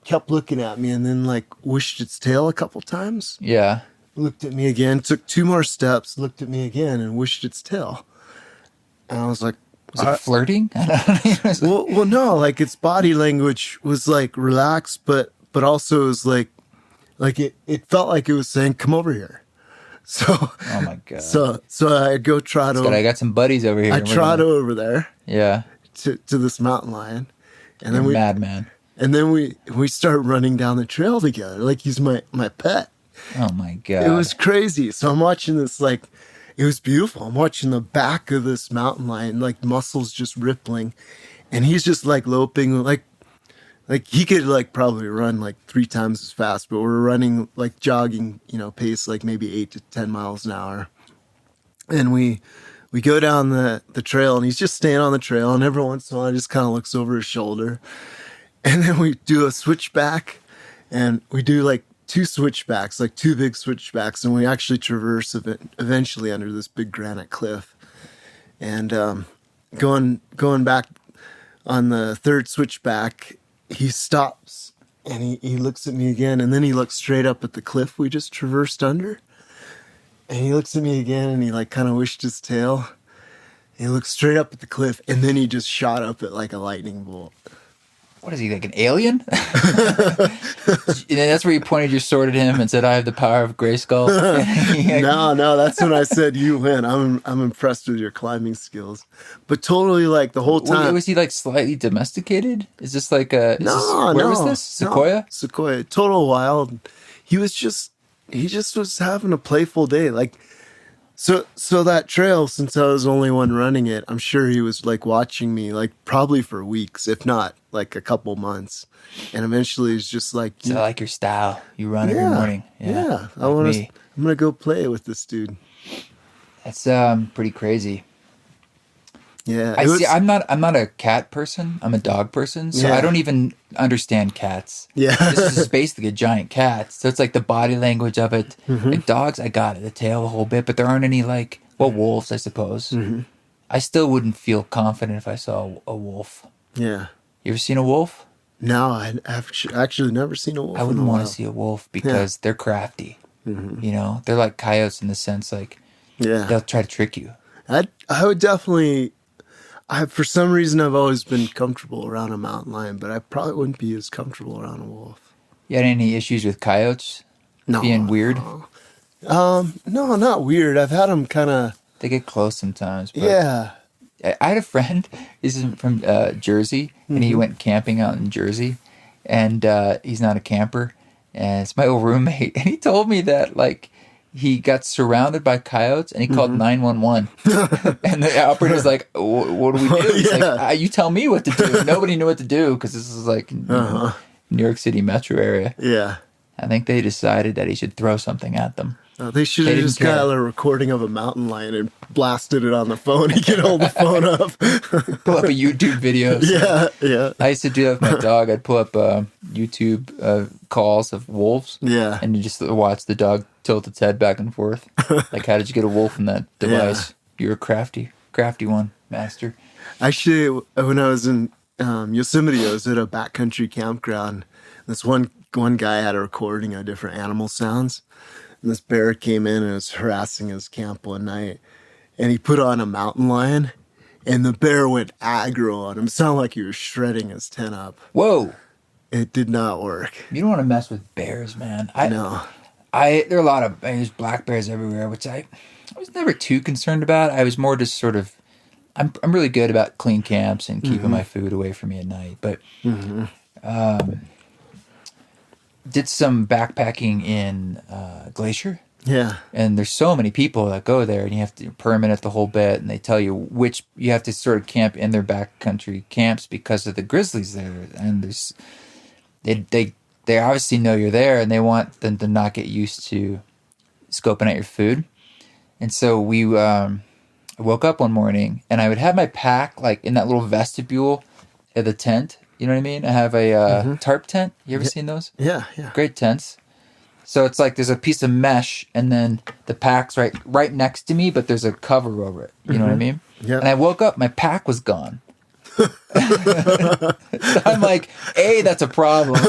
kept looking at me, and then like wished its tail a couple times. Yeah. Looked at me again, took 2 more steps, looked at me again, and wished its tail. And I was like, Was it flirting? well, no, like its body language was like relaxed, but also it was like it felt like it was saying, "Come over here." So, Oh my god. so I go trot over. I got some buddies over here. I trot over there Yeah. to this mountain lion, and You're then madman. and then we start running down the trail together, like he's my pet. Oh my god. It was crazy. So I'm watching this, like, it was beautiful. I'm watching the back of this mountain lion, like muscles just rippling, and he's just like loping, like he could like probably run like 3 times as fast, but we're running like jogging, pace, like maybe 8 to 10 miles an hour. And we go down the trail, and he's just staying on the trail, and every once in a while he just kind of looks over his shoulder. And then we do a switchback, and we do like 2 switchbacks, like 2 big switchbacks, and we actually traverse eventually under this big granite cliff. And going back on the 3rd switchback, he stops and he looks at me again, and then he looks straight up at the cliff we just traversed under. And he looks at me again, and he like kind of wished his tail. And he looks straight up at the cliff, and then he just shot up it like a lightning bolt. What is he, like an alien? And that's where you pointed your sword at him and said, "I have the power of Grayskull." No, that's when I said, "You win." I'm impressed with your climbing skills, but totally like the whole time. Was he like slightly domesticated? Is this like a where was this? Sequoia? No, Sequoia, total wild. He just was having a playful day, like. So that trail, since I was the only one running it, I'm sure he was like watching me, like probably for weeks, if not like a couple months. And eventually he's just like, So I like your style. You run every morning. Yeah. I'm gonna go play with this dude. That's pretty crazy. Yeah. I'm not a cat person. I'm a dog person. So I don't even understand cats. Yeah. This is basically a giant cat. So it's like the body language of it. Mm-hmm. Like dogs, I got it. The tail a whole bit. But there aren't any like, wolves, I suppose. Mm-hmm. I still wouldn't feel confident if I saw a wolf. Yeah. You ever seen a wolf? No, I've actually never seen a wolf. I wouldn't want to see a wolf because they're crafty. Mm-hmm. They're like coyotes in the sense like they'll try to trick you. I would definitely. For some reason, I've always been comfortable around a mountain lion, but I probably wouldn't be as comfortable around a wolf. You had any issues with coyotes? No. Being weird? No, not weird. I've had them kind of. They get close sometimes. But Yeah. I had a friend, this is from Jersey, and he went camping out in Jersey, and he's not a camper, and it's my old roommate, and he told me that, like, he got surrounded by coyotes, and he called 911, and the operator's like, what do we do? He's like, you tell me what to do. Nobody knew what to do, because this is, like, New York City metro area. Yeah. I think they decided that he should throw something at them. They should have just got a recording of a mountain lion and blasted it on the phone. He could hold the phone up. Pull up a YouTube video. Yeah. I used to do that with my dog. I'd pull up YouTube calls of wolves. Yeah. And you just watch the dog tilt its head back and forth. Like, how did you get a wolf in that device? You're a crafty one, master. Actually, when I was in Yosemite, I was at a backcountry campground. This one guy had a recording of different animal sounds. And this bear came in and was harassing his camp one night. And he put on a mountain lion. And the bear went aggro on him. It sounded like he was shredding his tent up. Whoa. It did not work. You don't want to mess with bears, man. No. There are a lot of there's black bears everywhere, which I was never too concerned about. I was more just sort of, I'm really good about clean camps and keeping my food away from me at night. But did some backpacking in Glacier. Yeah. And there's so many people that go there, and you have to permit it the whole bit, and they tell you which you have to sort of camp in their backcountry camps because of the grizzlies there. And there's they obviously know you're there, and they want them to not get used to scoping out your food. And so we I woke up one morning and I would have my pack like in that little vestibule of the tent. You know what I mean? I have a tarp tent. You ever seen those? Yeah. Great tents. So it's like there's a piece of mesh and then the pack's right next to me, but there's a cover over it. You know what I mean? Yeah. And I woke up, my pack was gone. So I'm like, A, that's a problem.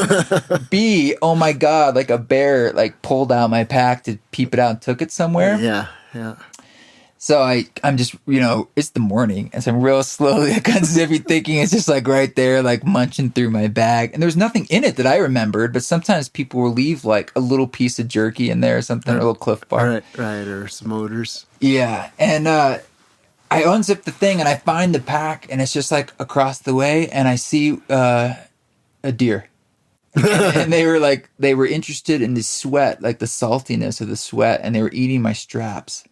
B, oh my God, like a bear like pulled out my pack to peep it out and took it somewhere. Yeah. So I'm just, it's the morning. And so I'm real slowly, kind of zippy thinking it's just like right there, like munching through my bag. And there's nothing in it that I remembered, but sometimes people will leave like a little piece of jerky in there or something, or a little Cliff Bar. Right, or some odors. Yeah. And I unzip the thing and I find the pack and it's just like across the way and I see a deer. And they were interested in the sweat, like the saltiness of the sweat, and they were eating my straps.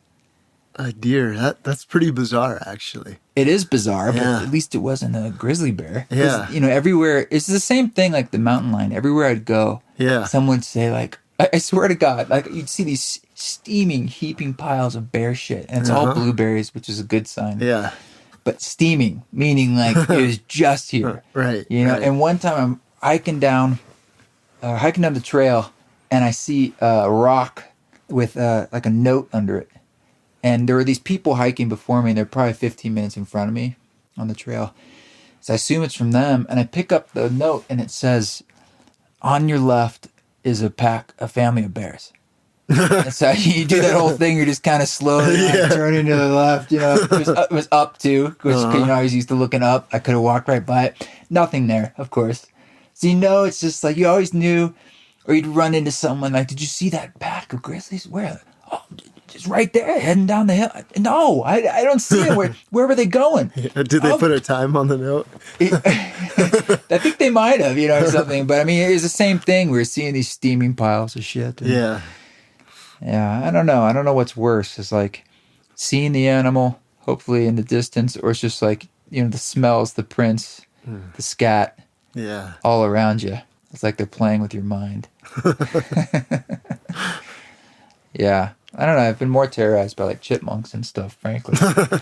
A deer. That's pretty bizarre, actually. It is bizarre, but at least it wasn't a grizzly bear. Yeah. Everywhere, it's the same thing like the mountain lion. Everywhere I'd go, someone would say like, I swear to God, like you'd see these steaming, heaping piles of bear shit. And it's all blueberries, which is a good sign. Yeah. But steaming, meaning like it was just here. Right. And one time I'm hiking down the trail and I see a rock with like a note under it. And there were these people hiking before me. They're probably 15 minutes in front of me on the trail. So I assume it's from them. And I pick up the note and it says, on your left is a family of bears. And so you do that whole thing. You're just kind of slowly turning to the left. It was up to, which I was used to looking up. I could have walked right by it. Nothing there, of course. So it's just like you always knew, or you'd run into someone like, did you see that pack of grizzlies? Where? Oh, just right there, heading down the hill. No, I don't see them. Where were they going? Did they put a time on the note? I think they might have, or something. But I mean, it was the same thing. We were seeing these steaming piles of shit. Yeah. I don't know. I don't know what's worse. It's like seeing the animal, hopefully in the distance, or it's just like, the smells, the prints, the scat, all around you. It's like they're playing with your mind. Yeah. I don't know. I've been more terrorized by like chipmunks and stuff, frankly,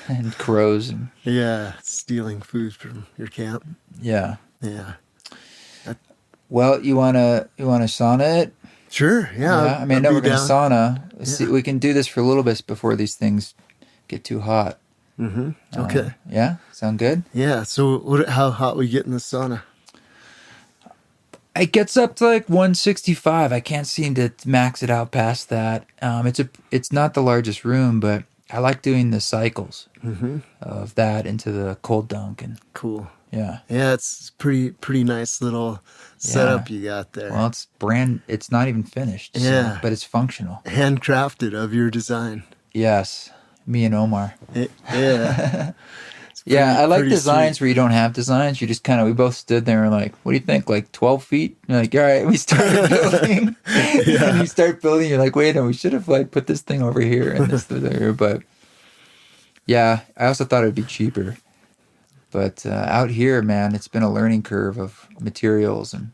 and crows and stealing food from your camp. Yeah. Well, you wanna sauna it? Sure. Yeah. I mean, I know we're gonna sauna. See, we can do this for a little bit before these things get too hot. Mm-hmm. Okay. Yeah. Sound good? Yeah. So, how hot we get in the sauna? It gets up to like 165. I can't seem to max it out past that. It's not the largest room, but I like doing the cycles of that into the cold dunk and cool. Yeah. Yeah, it's pretty nice little setup you got there. Well, it's not even finished. Yeah. But it's functional. Handcrafted of your design. Yes. Me and Omar. Yeah. Yeah, I like designs where you don't have designs. You just we both stood there and like, what do you think? Like 12 feet? You're like, all right, we started building. And you start building, you're like, wait, we should have like put this thing over here and this there. But yeah, I also thought it would be cheaper. But out here, man, it's been a learning curve of materials and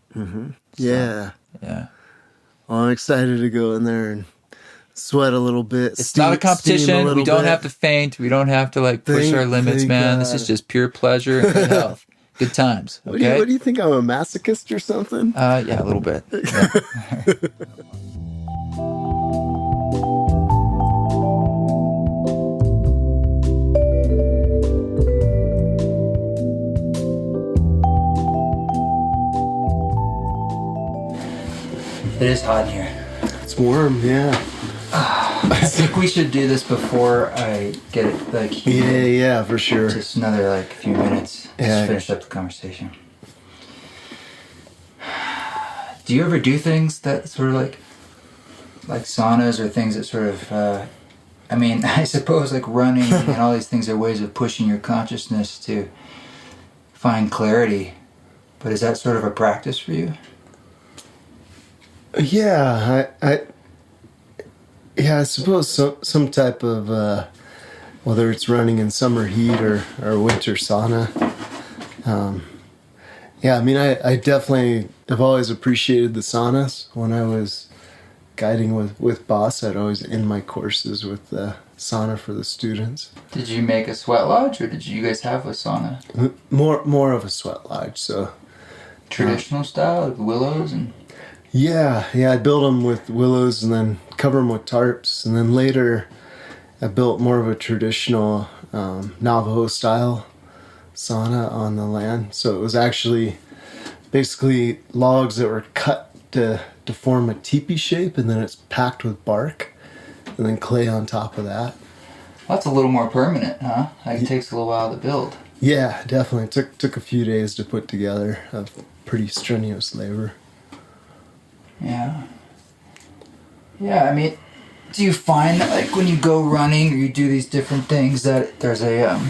Yeah. Yeah. Well, I'm excited to go in there and sweat a little bit. It's not a competition. We don't have to faint. We don't have to like push our limits, man. This is just pure pleasure and good health. Good times. Okay. What do you think? I'm a masochist or something? Yeah, a little bit. Yeah. It is hot in here. It's warm, yeah. I think we should do this before I get it like humid. Yeah, for sure. Just another like few minutes. Just finish up the conversation. Do you ever do things that sort of like saunas or things that sort of I mean, I suppose like running and all these things are ways of pushing your consciousness to find clarity. But is that sort of a practice for you? Yeah, I suppose some type of whether it's running in summer heat or winter sauna. Yeah, I mean, I definitely have always appreciated the saunas. When I was guiding with Boss, I'd always end my courses with sauna for the students. Did you make a sweat lodge, or did you guys have a sauna? More of a sweat lodge, so traditional style, like willows and. Yeah, I built them with willows and then cover them with tarps, and then later I built more of a traditional Navajo style sauna on the land. So it was actually basically logs that were cut to form a teepee shape, and then it's packed with bark and then clay on top of that. That's a little more permanent, huh? Like it takes a little while to build. Yeah, definitely. It took a few days to put together, of pretty strenuous labor. Yeah. Yeah, I mean, do you find that like when you go running or you do these different things that there's a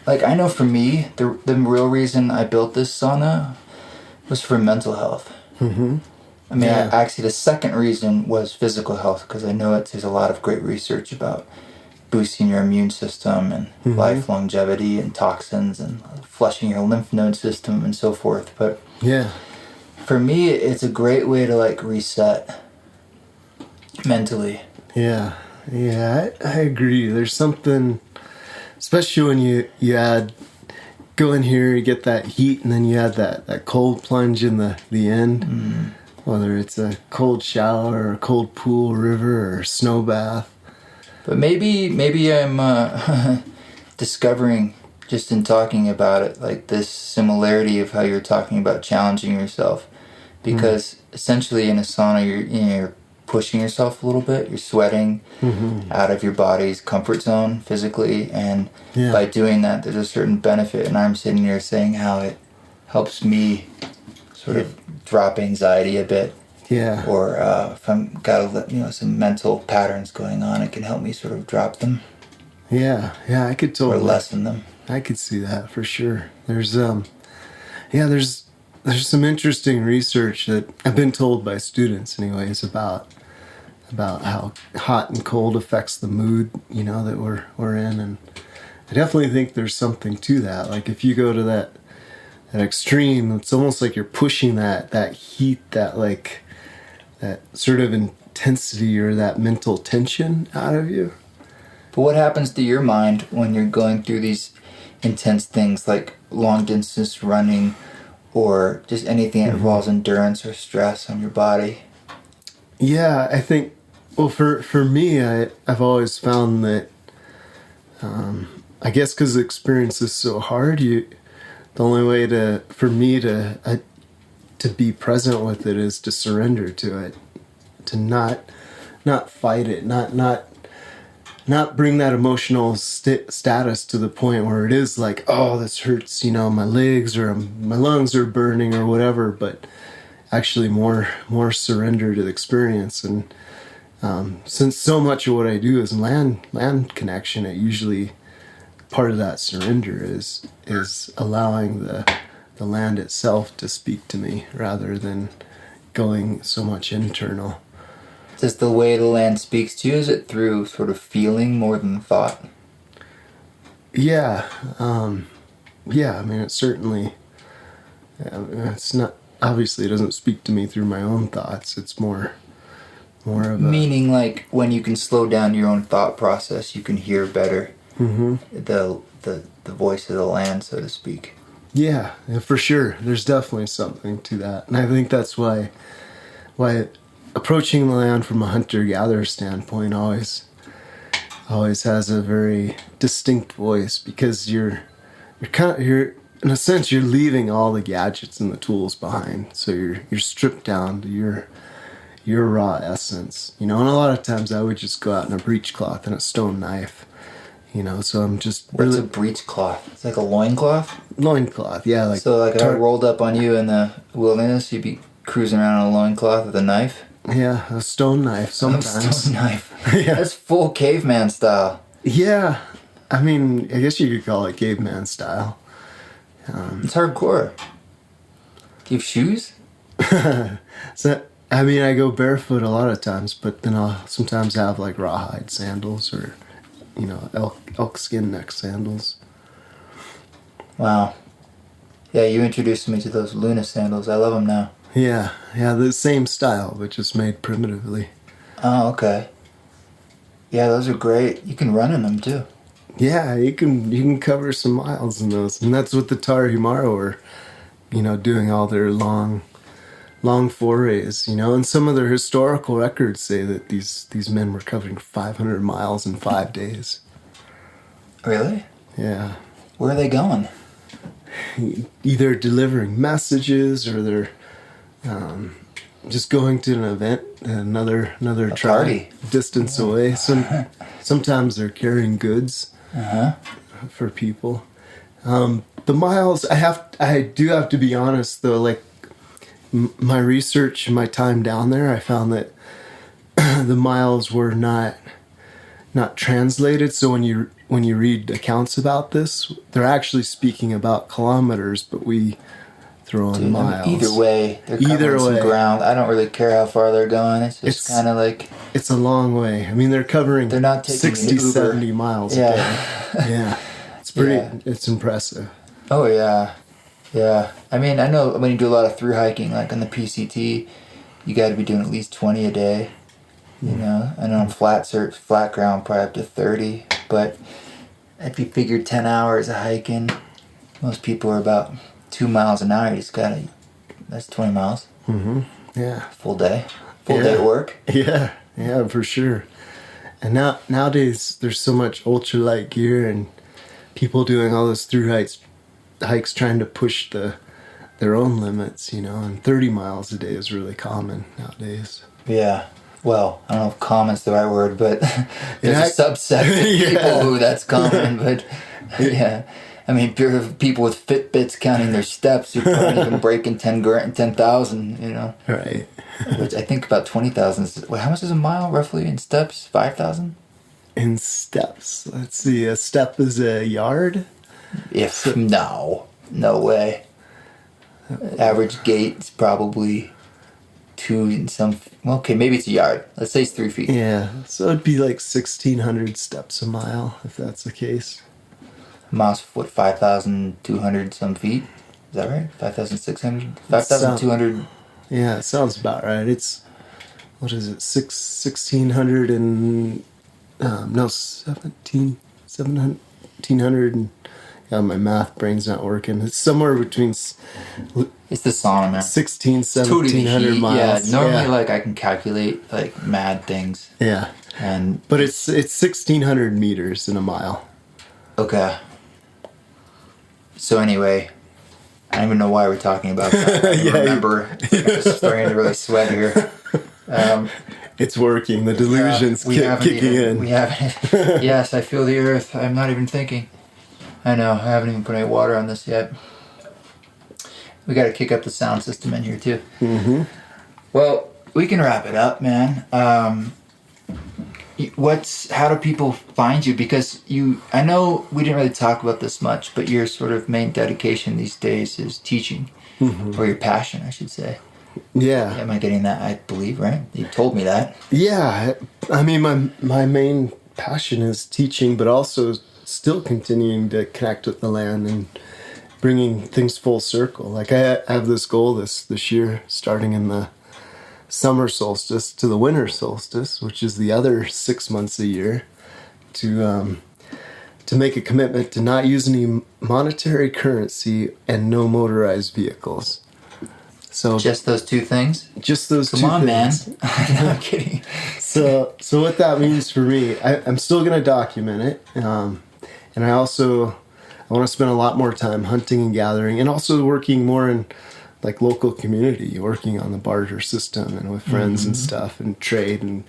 like I know for me the real reason I built this sauna was for mental health. Mm-hmm. I mean, Yeah. actually the second reason was physical health, because I know there's a lot of great research about boosting your immune system and life longevity and toxins and flushing your lymph node system and so forth. But yeah, for me, it's a great way to like reset mentally. Yeah, I agree. There's something, especially when you add, go in here, you get that heat, and then you add that cold plunge in the end. Whether it's a cold shower or a cold pool, river, or snow bath. But maybe I'm discovering, just in talking about it, like this similarity of how you're talking about challenging yourself. Because essentially in a sauna, you're pushing yourself a little bit. You're sweating out of your body's comfort zone physically. And by doing that, there's a certain benefit. And I'm sitting here saying how it helps me sort of drop anxiety a bit. Yeah. Or if I'm got some mental patterns going on, it can help me sort of drop them. Yeah, I could totally. Or lessen them. I could see that for sure. There's some interesting research that I've been told by students anyways about how hot and cold affects the mood, that we're in. And I definitely think there's something to that. Like if you go to that extreme, it's almost like you're pushing that heat, that sort of intensity or that mental tension out of you. But what happens to your mind when you're going through these intense things like long distance running or just anything that involves endurance or stress on your body? Yeah, I think, well, for me, I've always found that, I guess because the experience is so hard, the only way for me to be present with it is to surrender to it, to not fight it, not bring that emotional status to the point where it is like, oh, this hurts, my legs or my lungs are burning or whatever, but actually more surrender to the experience. And since so much of what I do is land connection, it usually part of that surrender is allowing the land itself to speak to me rather than going so much internal. Does the way the land speaks to you, is it through sort of feeling more than thought? Yeah. I mean, it certainly, it's not, obviously it doesn't speak to me through my own thoughts. It's more of a... Meaning like when you can slow down your own thought process, you can hear better the voice of the land, so to speak. Yeah, for sure. There's definitely something to that. And I think that's why approaching the land from a hunter-gatherer standpoint always has a very distinct voice, because you're in a sense you're leaving all the gadgets and the tools behind. So you're stripped down to your raw essence. And a lot of times I would just go out in a breechcloth and a stone knife. So I'm just... What's a breechcloth? It's like a loincloth? Loincloth, yeah. So like if I rolled up on you in the wilderness, you'd be cruising around on a loincloth with a knife? Yeah, a stone knife sometimes. A stone knife. Yeah. That's full caveman style. Yeah. I mean, I guess you could call it caveman style. It's hardcore. Do you have shoes? So, I mean, I go barefoot a lot of times, but then I'll sometimes have like rawhide sandals or, elk skin neck sandals. Wow. Yeah, you introduced me to those Luna sandals. I love them now. Yeah, the same style, but just made primitively. Oh, okay. Yeah, those are great. You can run in them too. Yeah, you can cover some miles in those, and that's what the Tarahumara were, doing all their long forays, and some of their historical records say that these men were covering 500 miles in 5 days. Really? Yeah. Where are they going? Either delivering messages or they're just going to an event, another tribe party. distance away. Sometimes they're carrying goods for people. The miles, I do have to be honest though, like my research and my time down there, I found that the miles were not translated. So when you read accounts about this, they're actually speaking about kilometers, but we throw in miles. Either way, they're covering some ground. I don't really care how far they're going. It's just kind of like... It's a long way. I mean, they're covering they're not taking 60, 70 miles a day. Yeah. It's pretty... It's impressive. Oh, yeah. Yeah. I mean, I know when you do a lot of through hiking, like on the PCT, you got to be doing at least 20 a day. And on flat ground, probably up to 30. But if you figure 10 hours of hiking, most people are about 2 miles an hour. You just that's 20 miles. Mm-hmm. Yeah. Full day at work. Yeah, for sure. And nowadays, there's so much ultralight gear and people doing all those through hikes trying to push their own limits, and 30 miles a day is really common nowadays. Yeah. Well, I don't know if common's the right word, but there's a subset of people who that's common, but yeah. I mean, people with Fitbits counting their steps, you're probably even breaking 10,000, Right. Which I think about 20,000. How much is a mile roughly in steps? 5,000? In steps. Let's see. A step is a yard? No way. Average gait is probably 2 and some... Okay, maybe it's a yard. Let's say it's 3 feet. Yeah, so it'd be like 1,600 steps a mile, if that's the case. Miles, 5,200 some feet? Is that right? 5,600? 5,200? Yeah, it sounds about right. It's... What is it? 1,600 and... 1,700 and... Yeah, my math brain's not working. It's somewhere between... It's the sauna, man. 1,700 miles. Yeah, normally I can calculate mad things. Yeah. But it's 1,600 meters in a mile. Okay. So anyway, I don't even know why we're talking about that. I remember. I'm just starting to really sweat here. It's working. The delusion's kicking in. We haven't. Yes, I feel the earth. I'm not even thinking. I know. I haven't even put any water on this yet. We got to kick up the sound system in here too. Mm-hmm. Well, we can wrap it up, man. How do people find you? Because I know we didn't really talk about this much, but your sort of main dedication these days is teaching, or your passion, I should say. Yeah. Am I getting that? I believe, right? You told me that. Yeah. I mean, my main passion is teaching, but also still continuing to connect with the land and bringing things full circle. Like I have this goal this year, starting in the Summer Solstice to the Winter Solstice, which is the other 6 months a year, to make a commitment to not use any monetary currency and no motorized vehicles. So just those two things? Just those two things. Come on, man. No, I'm kidding. So what that means for me, I'm still going to document it. And I want to spend a lot more time hunting and gathering, and also working more in local community, working on the barter system and with friends and stuff, and trade and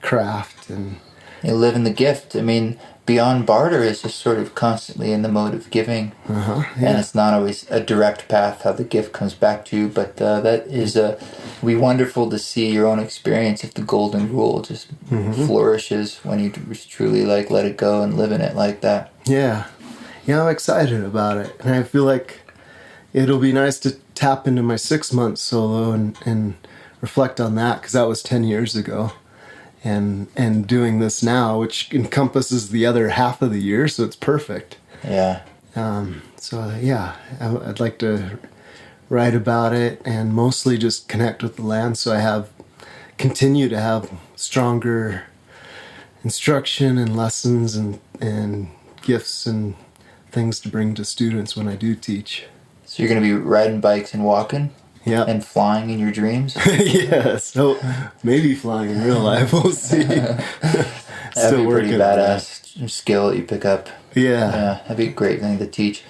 craft. And you live in the gift. I mean, beyond barter is just sort of constantly in the mode of giving. And it's not always a direct path how the gift comes back to you, but that is it'd be wonderful to see your own experience if the golden rule just flourishes when you truly let it go and live in it like that. Yeah, I'm excited about it, and I feel like it'll be nice to tap into my 6 months solo and reflect on that, because that was 10 years ago. And doing this now, which encompasses the other half of the year, so it's perfect. Yeah. I'd like to write about it and mostly just connect with the land, so I continue to have stronger instruction and lessons and gifts and things to bring to students when I do teach. So you're going to be riding bikes and walking? Yeah. And flying in your dreams? Yeah, so maybe flying in real life, we'll see. That'd be a pretty badass skill that you pick up. Yeah. That'd be a great thing to teach.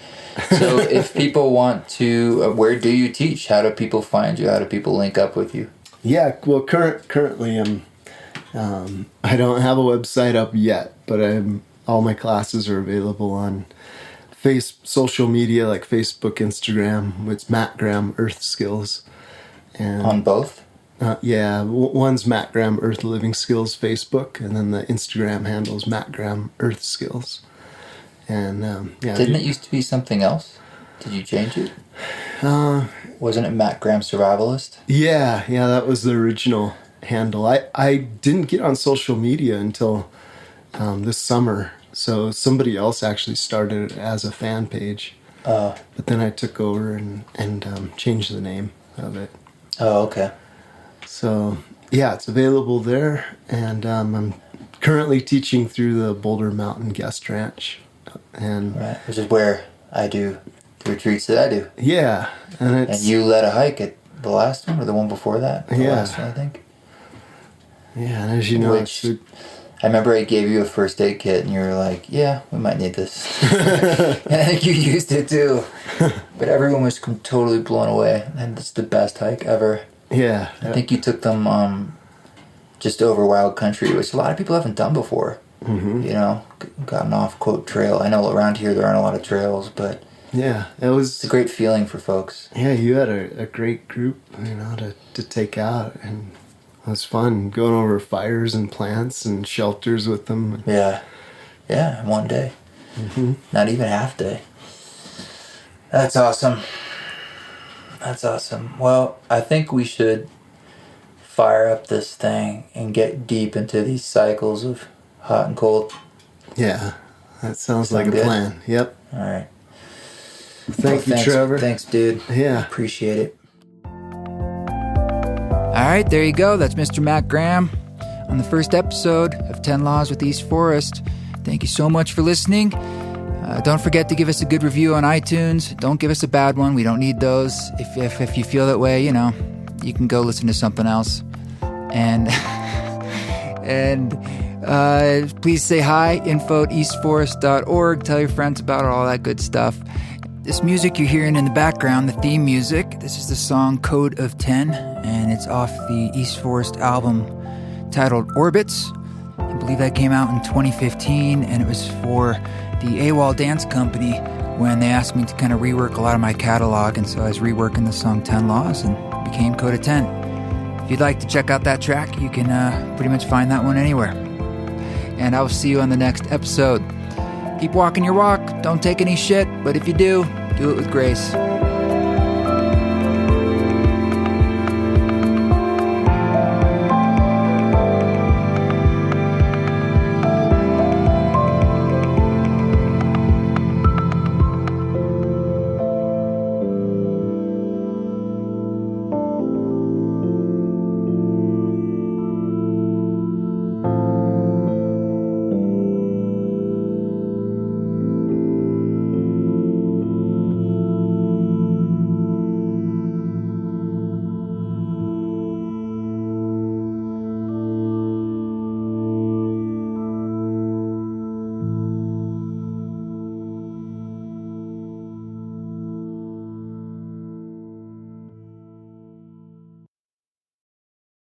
So if people want to, where do you teach? How do people find you? How do people link up with you? Yeah, well, currently I don't have a website up yet, but all my classes are available on social media like Facebook, Instagram. It's Matt Graham Earth Skills. And on both? Yeah, one's Matt Graham Earth Living Skills Facebook, and then the Instagram handle is Matt Graham Earth Skills. And didn't it used to be something else? Did you change it? Wasn't it Matt Graham Survivalist? Yeah, that was the original handle. I didn't get on social media until this summer. So somebody else actually started it as a fan page. But then I took over and changed the name of it. Oh, okay. So, yeah, it's available there. And I'm currently teaching through the Boulder Mountain Guest Ranch. Right, which is where I do the retreats that I do. Yeah. And you led a hike at the last one or the one before that? The last one, I think. Yeah, and as you know, I remember I gave you a first aid kit and you were like, yeah, we might need this. And I think you used it too. But everyone was totally blown away. And it's the best hike ever. Yeah. I think you took them just over wild country, which a lot of people haven't done before. Mm-hmm. You know, gotten off, quote, trail. I know around here there aren't a lot of trails, but yeah, it's a great feeling for folks. Yeah, you had a great group, to take out, and it was fun going over fires and plants and shelters with them. Yeah, one day. Mm-hmm. Not even half day. That's awesome. Well, I think we should fire up this thing and get deep into these cycles of hot and cold. Yeah, that sounds like a plan. Yep. All right. Thanks, Trevor. Thanks, dude. Yeah. Appreciate it. All right, there you go. That's Mr. Matt Graham on the first episode of 10 Laws with East Forest. Thank you so much for listening. Don't forget to give us a good review on iTunes. Don't give us a bad one. We don't need those. If you feel that way, you can go listen to something else. And please say hi, info@eastforest.org. Tell your friends about all that good stuff. This music you're hearing in the background, the theme music, this is the song Code of 10, and it's off the East Forest album titled Orbits. I believe that came out in 2015, and it was for the AWOL Dance Company when they asked me to kind of rework a lot of my catalog, and so I was reworking the song 10 Laws, and it became Code of 10. If you'd like to check out that track, you can pretty much find that one anywhere. And I will see you on the next episode. Keep walking your walk. Don't take any shit, but if you do, do it with grace.